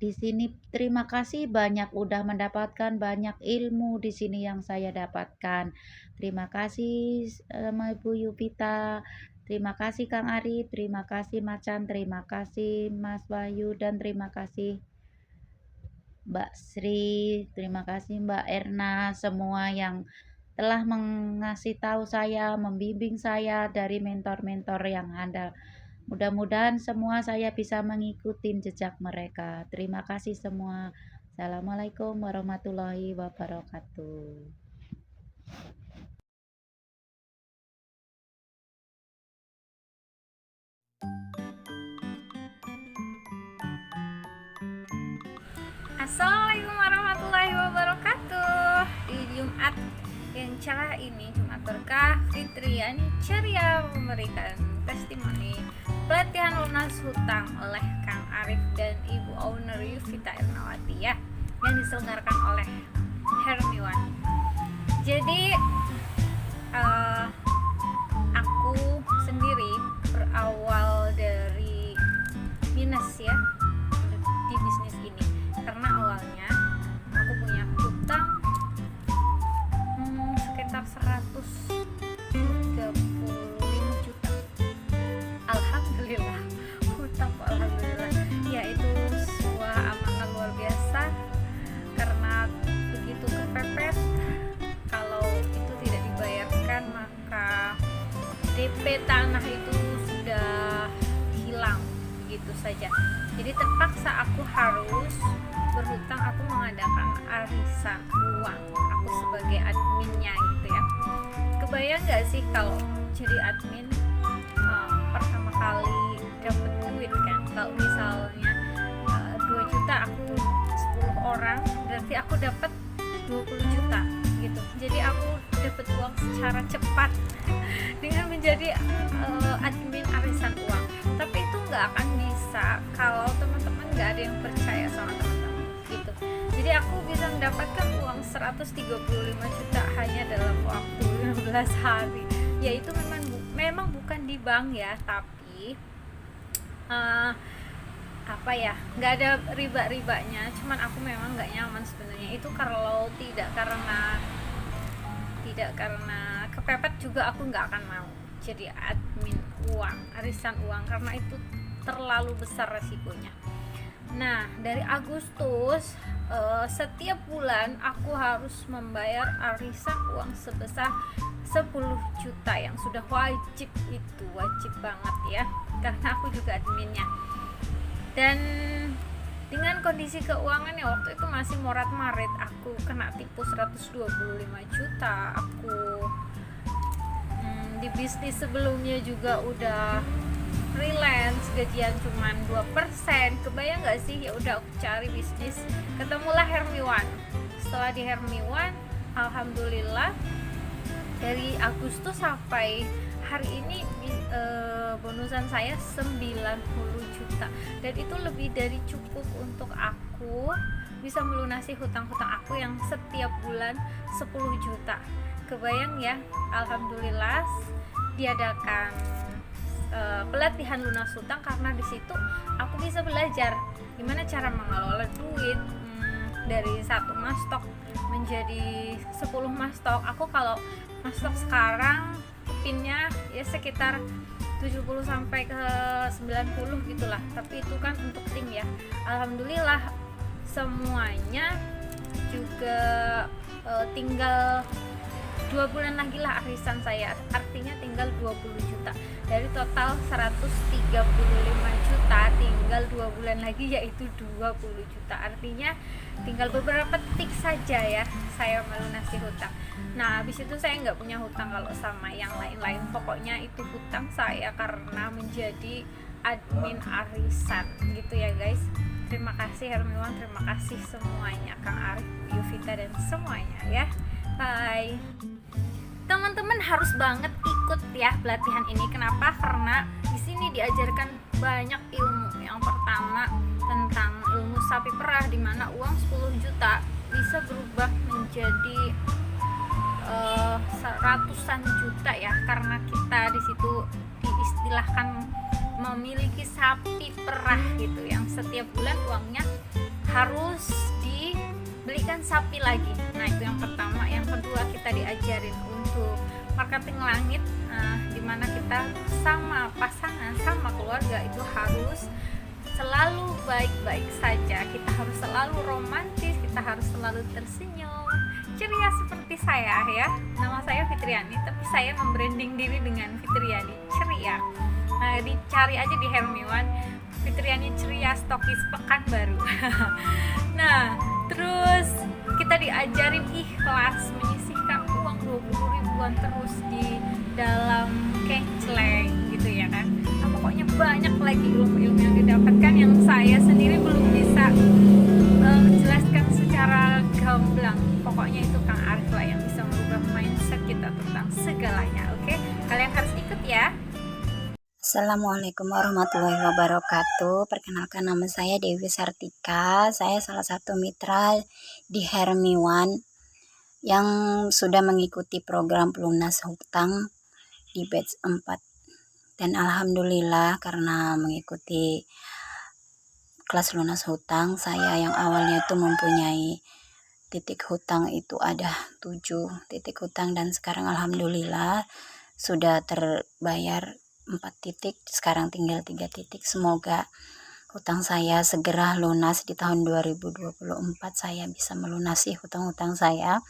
di sini terima kasih banyak udah mendapatkan banyak ilmu di sini yang saya dapatkan. Terima kasih sama Ibu Yupita, terima kasih Kang Arif, terima kasih Mas Chan, terima kasih Mas Wahyu, dan terima kasih Mbak Sri, terima kasih Mbak Erna, semua yang telah mengasih tahu saya, membimbing saya dari mentor-mentor yang handal. Mudah-mudahan semua saya bisa mengikuti jejak mereka. Terima kasih semua. Assalamualaikum warahmatullahi wabarakatuh. Assalamualaikum warahmatullahi wabarakatuh. Di Jumat yang cerah ini, Jumat berkah, Fitriani ceria memberikan testimoni pelatihan lunas hutang oleh Kang Arif dan Ibu Owner Yuvita Ernawati ya, yang diselenggarakan oleh Hermiwan. Jadi aku sendiri berawal dari minus ya di bisnis ini, karena awalnya aku punya hutang sekitar 135 juta. Alhamdulillah, hutang alhamdulillah ya, itu sebuah amanah luar biasa, karena begitu kepepet kalau itu tidak dibayarkan maka DP tanah itu sudah hilang gitu saja. Jadi terpaksa aku harus berhutang, aku mengadakan arisan uang, aku sebagai adminnya gitu ya. Kebayang gak sih kalau jadi admin pertama kali dapat duit kan, kalau misalnya 2 juta aku 10 orang, berarti aku dapat 20 juta gitu. Jadi aku dapat uang secara cepat dengan menjadi admin arisan uang. Tapi itu nggak akan bisa kalau teman-teman nggak ada yang percaya sama teman-teman gitu. Jadi aku bisa mendapatkan uang 135 juta hanya dalam waktu 15 hari. Yaitu memang bukan di bank ya, tapi apa ya, nggak ada riba-ribanya. Cuman aku memang nggak nyaman sebenarnya itu, kalau tidak karena kepepet juga aku nggak akan mau jadi admin uang, arisan uang, karena itu terlalu besar resikonya. Nah, dari Agustus setiap bulan aku harus membayar arisan uang sebesar 10 juta yang sudah wajib, itu wajib banget ya, karena aku juga adminnya. Dan dengan kondisi keuangan yang waktu itu masih morat-marit, aku kena tipu 125 juta. Aku di bisnis sebelumnya juga udah freelance, gajian cuman 2%. Kebayang gak sih? Ya udah aku cari bisnis, ketemulah Hermiwan. Setelah di Hermiwan, alhamdulillah dari Agustus sampai hari ini bonusan saya 90 juta, dan itu lebih dari cukup untuk aku bisa melunasi hutang-hutang aku yang setiap bulan 10 juta. Kebayang ya, alhamdulillah diadakan pelatihan lunas hutang, karena di situ aku bisa belajar gimana cara mengelola duit dari 1 mastok menjadi 10 mastok. Aku kalau mastok sekarang pinnya ya sekitar 70 sampai ke 90 gitulah, tapi itu kan untuk tim ya. Alhamdulillah semuanya juga tinggal 2 bulan lagi lah arisan saya, artinya tinggal 20 juta dari total 135 juta, tinggal 2 bulan lagi yaitu 20 juta, artinya tinggal beberapa detik saja ya saya melunasi hutang. Nah habis itu saya nggak punya hutang kalau sama yang lain-lain, pokoknya itu hutang saya karena menjadi admin arisan gitu ya guys. Terima kasih Hermiwan, terima kasih semuanya, Kang Arif, Yuvita dan semuanya ya. Bye. Teman-teman harus banget ikut ya pelatihan ini. Kenapa? Karena di sini diajarkan banyak ilmu. Yang pertama tentang ilmu sapi perah, di mana uang 10 juta bisa berubah menjadi ratusan juta ya, karena kita di situ diistilahkan memiliki sapi perah gitu, yang setiap bulan uangnya harus dibelikan sapi lagi. Nah itu yang pertama. Yang kedua, kita diajarin untuk marketing langit, dimana kita sama pasangan, sama keluarga itu harus selalu baik-baik saja, kita harus selalu romantis, kita harus selalu tersenyum, ceria seperti saya ya. Nama saya Fitriani, tapi saya membranding diri dengan Fitriani ceria. Nah, dicari aja di Hermiwan, Fitriani ceria stokis Pekanbaru. Nah, terus kita diajarin ikhlas, menyisihkan uang 20 ribuan terus di dalam kenceleng gitu ya kan. Nah, pokoknya banyak lagi ilmu-ilmu yang didapatkan yang saya sendiri belum bisa menjelaskan secara gamblang. Pokoknya itu Kang Arif lah yang bisa merubah mindset kita tentang segalanya. Oke, kalian harus ikut ya. Assalamualaikum warahmatullahi wabarakatuh. Perkenalkan, nama saya Dewi Sartika. Saya salah satu mitra di Hermi One yang sudah mengikuti program pelunas hutang di batch 4. Dan alhamdulillah karena mengikuti kelas lunas hutang, saya yang awalnya itu mempunyai titik hutang itu ada 7 titik hutang, dan sekarang alhamdulillah sudah terbayar 4 titik, sekarang tinggal 3 titik. Semoga hutang saya segera lunas di tahun 2024, saya bisa melunasi hutang-hutang saya.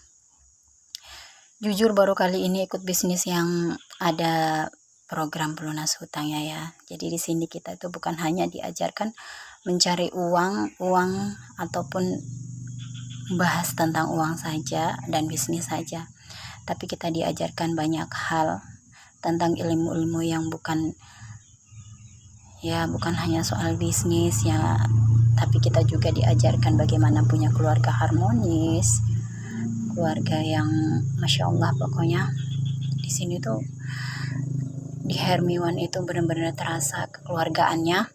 Jujur baru kali ini ikut bisnis yang ada program pelunas hutangnya ya. Jadi di sini kita itu bukan hanya diajarkan mencari uang ataupun bahas tentang uang saja dan bisnis saja, tapi kita diajarkan banyak hal tentang ilmu-ilmu yang bukan hanya soal bisnis ya, tapi kita juga diajarkan bagaimana punya keluarga harmonis, keluarga yang masya Allah. Pokoknya di sini tuh di Hermi One itu benar-benar terasa kekeluargaannya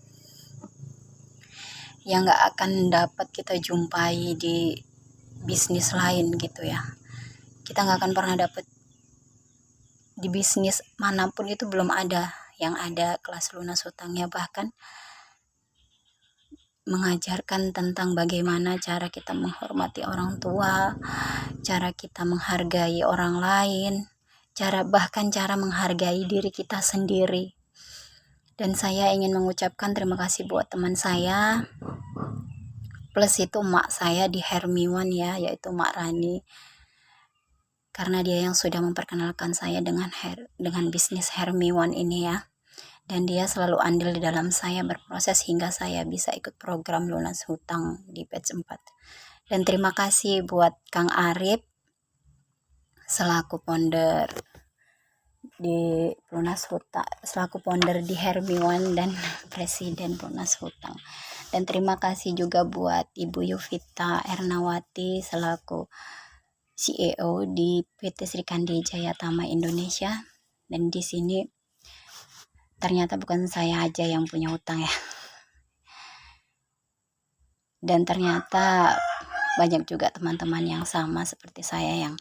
yang nggak akan dapat kita jumpai di bisnis lain gitu ya. Kita nggak akan pernah dapat di bisnis manapun, itu belum ada yang ada kelas lunas hutangnya, bahkan mengajarkan tentang bagaimana cara kita menghormati orang tua, cara kita menghargai orang lain, bahkan cara menghargai diri kita sendiri. Dan saya ingin mengucapkan terima kasih buat teman saya, plus itu mak saya di Hermi One ya, yaitu Mak Rani, karena dia yang sudah memperkenalkan saya dengan bisnis Hermi One ini ya. Dan dia selalu andil di dalam saya berproses hingga saya bisa ikut program lunas hutang di batch 4. Dan terima kasih buat Kang Arif selaku founder di pelunas hutang, selaku founder di Hermi One dan presiden pelunas hutang. Dan terima kasih juga buat Ibu Yuvita Ernawati selaku CEO di PT Sri Kandi Jayatama Indonesia. Dan di sini ternyata bukan saya aja yang punya hutang ya. Dan ternyata banyak juga teman-teman yang sama seperti saya yang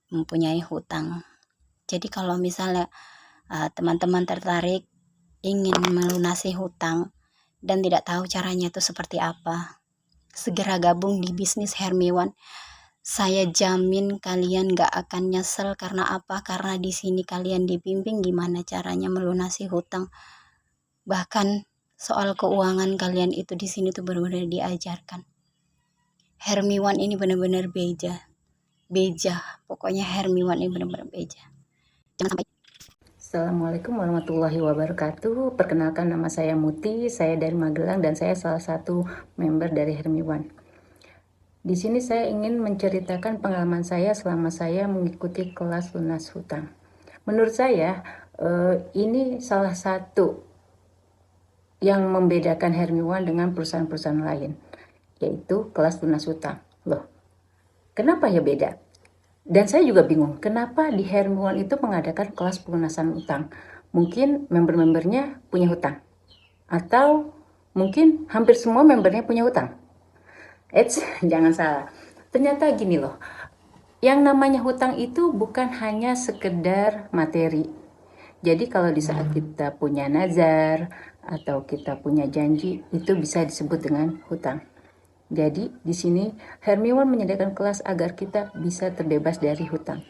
mempunyai hutang. Jadi kalau misalnya teman-teman tertarik ingin melunasi hutang dan tidak tahu caranya itu seperti apa, segera gabung di bisnis Hermi One. Saya jamin kalian gak akan nyesel. Karena apa? Karena di sini kalian dibimbing gimana caranya melunasi hutang. Bahkan soal keuangan kalian itu di sini tuh benar-benar diajarkan. Hermi One ini benar-benar beja. Pokoknya Hermi One ini benar-benar beja. Jangan sampai. Assalamualaikum warahmatullahi wabarakatuh. Perkenalkan, nama saya Muti, saya dari Magelang dan saya salah satu member dari Hermi One. Di sini saya ingin menceritakan pengalaman saya selama saya mengikuti kelas lunas hutang. Menurut saya ini salah satu yang membedakan Hermi One dengan perusahaan-perusahaan lain, yaitu kelas lunas hutang. Loh, kenapa ya beda? Dan saya juga bingung, kenapa di Hermi One itu mengadakan kelas pelunasan hutang? Mungkin member-membernya punya hutang, atau mungkin hampir semua membernya punya hutang. Jangan salah. Ternyata gini loh, yang namanya hutang itu bukan hanya sekedar materi. Jadi kalau di saat kita punya nazar atau kita punya janji, itu bisa disebut dengan hutang. Jadi di sini Hermi One menyediakan kelas agar kita bisa terbebas dari hutang.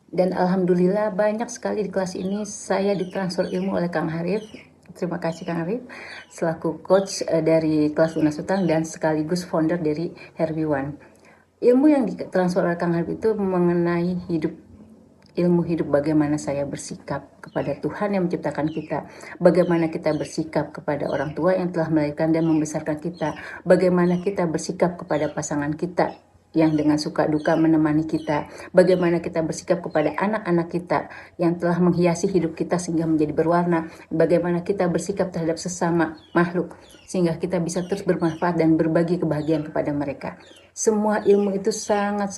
Dan alhamdulillah banyak sekali di kelas ini saya ditransfer ilmu oleh Kang Arif. Terima kasih Kang Arif selaku coach dari kelas lunas hutang dan sekaligus founder dari Hermi One. Ilmu yang ditransfer oleh Kang Arif itu mengenai ilmu hidup, bagaimana saya bersikap kepada Tuhan yang menciptakan kita, bagaimana kita bersikap kepada orang tua yang telah melahirkan dan membesarkan kita, bagaimana kita bersikap kepada pasangan kita yang dengan suka duka menemani kita, bagaimana kita bersikap kepada anak-anak kita yang telah menghiasi hidup kita sehingga menjadi berwarna, bagaimana kita bersikap terhadap sesama makhluk sehingga kita bisa terus bermanfaat dan berbagi kebahagiaan kepada mereka. Semua ilmu itu sangat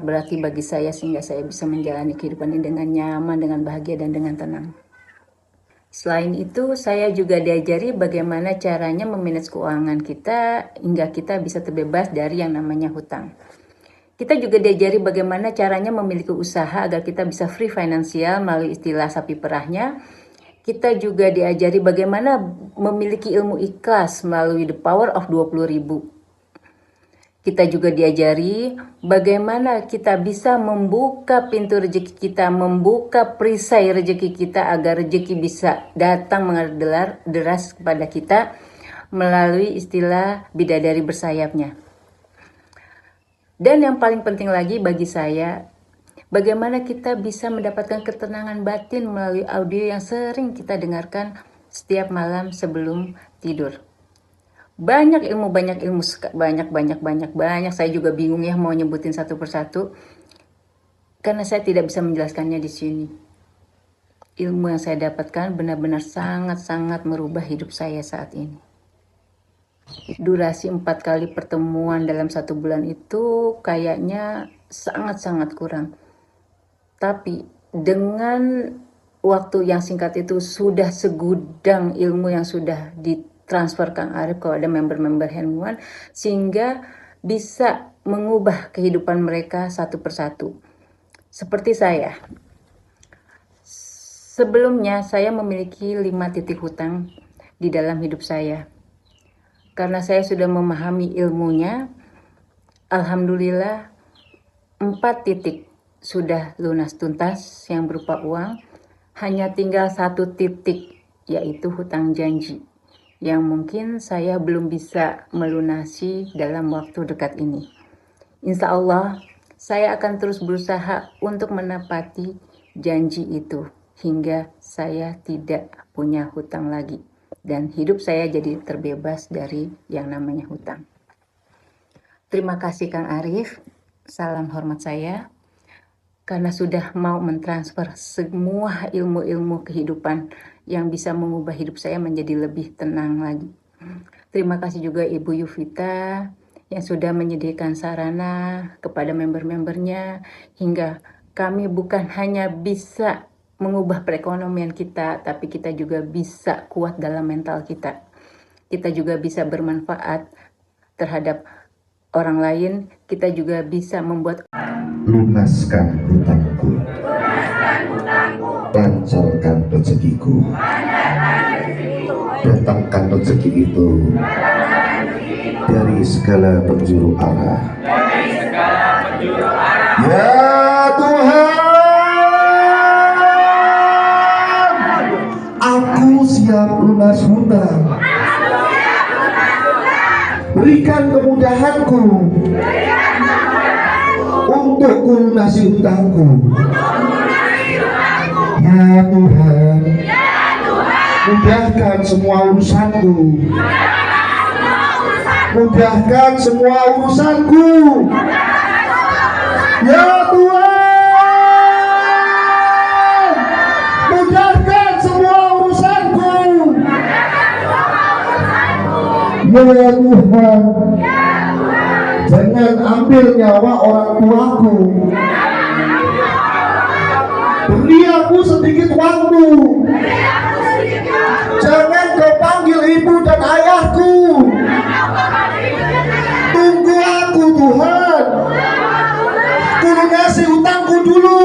berarti bagi saya sehingga saya bisa menjalani kehidupan ini dengan nyaman, dengan bahagia, dan dengan tenang. Selain itu, saya juga diajari bagaimana caranya memanage keuangan kita hingga kita bisa terbebas dari yang namanya hutang. Kita juga diajari bagaimana caranya memiliki usaha agar kita bisa free finansial melalui istilah sapi perahnya. Kita juga diajari bagaimana memiliki ilmu ikhlas melalui the power of 20.000. Kita juga diajari bagaimana kita bisa membuka pintu rezeki kita, membuka perisai rezeki kita agar rezeki bisa datang mengalir deras kepada kita melalui istilah bidadari bersayapnya. Dan yang paling penting lagi bagi saya, bagaimana kita bisa mendapatkan ketenangan batin melalui audio yang sering kita dengarkan setiap malam sebelum tidur. Banyak ilmu, banyak. Saya juga bingung ya mau nyebutin satu persatu karena saya tidak bisa menjelaskannya di sini. Ilmu yang saya dapatkan benar-benar sangat merubah hidup saya saat ini. Durasi 4 kali pertemuan dalam 1 bulan itu kayaknya sangat kurang. Tapi dengan waktu yang singkat itu sudah segudang ilmu yang sudah ditransfer Kang Arif kepada member-member Hermiwan sehingga bisa mengubah kehidupan mereka satu persatu. Seperti saya. Sebelumnya saya memiliki 5 titik hutang di dalam hidup saya. Karena saya sudah memahami ilmunya, alhamdulillah 4 titik sudah lunas tuntas yang berupa uang. Hanya tinggal 1 titik yaitu hutang janji yang mungkin saya belum bisa melunasi dalam waktu dekat ini. Insya Allah saya akan terus berusaha untuk menepati janji itu hingga saya tidak punya hutang lagi. Dan hidup saya jadi terbebas dari yang namanya hutang. Terima kasih Kang Arif, salam hormat saya, karena sudah mau mentransfer semua ilmu-ilmu kehidupan yang bisa mengubah hidup saya menjadi lebih tenang lagi. Terima kasih juga Ibu Yuvita yang sudah menyediakan sarana kepada member-membernya hingga kami bukan hanya bisa mengubah perekonomian kita, tapi kita juga bisa kuat dalam mental kita. Kita juga bisa bermanfaat terhadap orang lain. Kita juga bisa membuat lunaskan hutangku, lancarkan rezekiku, datangkan rezeki itu dari segala penjuru arah. Ya Tuhan, aku siap lunas hutang. Berikan kemudahanku untuk melunasi hutangku. Ya Tuhan, mudahkan semua urusanku. Mudahkan semua urusanku. Ya Tuhan, mudahkan semua urusanku. Ya Tuhan, jangan ambil nyawa orang tuaku. Beri aku sedikit waktu. Jangan kau panggil ibu dan ayahku. Tunggu aku Tuhan. Lunasi hutangku dulu.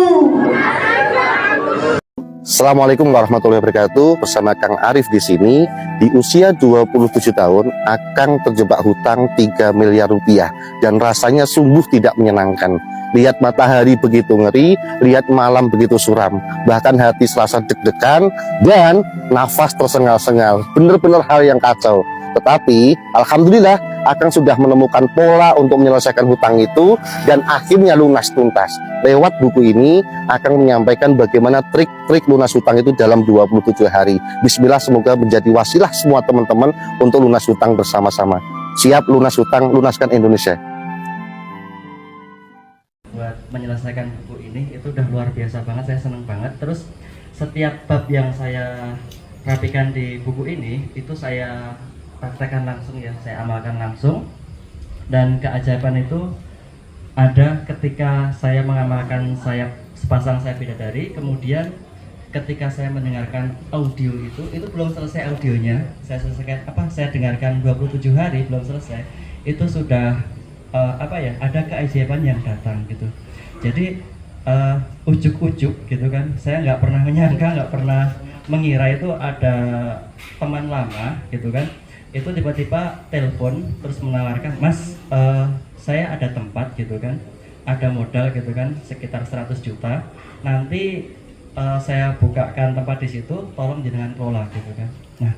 Assalamualaikum warahmatullahi wabarakatuh. Bersama Kang Arif di sini. Di usia 27 tahun, Akang terjebak hutang 3 miliar rupiah dan rasanya sungguh tidak menyenangkan. Lihat matahari begitu ngeri, lihat malam begitu suram, bahkan hati serasa deg-degan dan nafas tersengal-sengal. Benar-benar hal yang kacau. Tetapi alhamdulillah Akang sudah menemukan pola untuk menyelesaikan hutang itu dan akhirnya lunas tuntas. Lewat buku ini Akang menyampaikan bagaimana trik-trik lunas hutang itu dalam 27 hari. Bismillah, semoga menjadi wasilah semua teman-teman untuk lunas hutang bersama-sama. Siap lunas hutang, lunaskan Indonesia. Buat menyelesaikan buku ini itu udah luar biasa banget, saya seneng banget. Terus setiap bab yang saya rapikan di buku ini itu saya praktekkan langsung ya, saya amalkan langsung. Dan keajaiban itu ada ketika saya mengamalkan sepasang sayap bidadari, kemudian ketika saya mendengarkan audio itu belum selesai audionya, saya dengarkan 27 hari belum selesai, itu sudah ada keajaiban yang datang gitu. Jadi ujuk-ujuk gitu kan, saya nggak pernah menyangka, nggak pernah mengira itu ada teman lama gitu kan, itu tiba-tiba telepon terus menawarkan, Mas, saya ada tempat gitu kan, ada modal gitu kan sekitar 100 juta, nanti saya bukakan tempat di situ, tolong jenengan kelola gitu kan. Nah,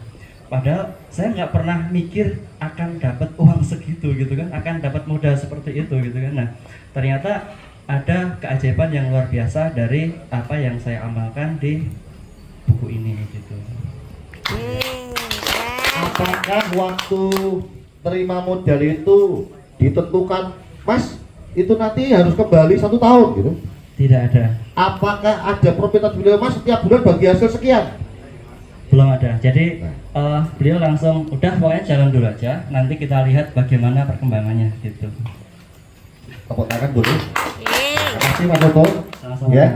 padahal saya nggak pernah mikir akan dapat uang segitu gitu kan, akan dapat modal seperti itu gitu kan. Nah, ternyata ada keajaiban yang luar biasa dari apa yang saya amalkan di buku ini gitu. Apakah waktu terima modal itu ditentukan, Mas, itu nanti harus kembali 1 tahun gitu? Tidak ada. Apakah ada permintaan beliau, Mas, setiap bulan bagi hasil sekian? Belum ada. Jadi beliau langsung udah pokoknya jalan dulu aja, nanti kita lihat bagaimana perkembangannya gitu. Tepuk tangan dulu. Terima kasih Mas Toto. Sama-sama. Ya.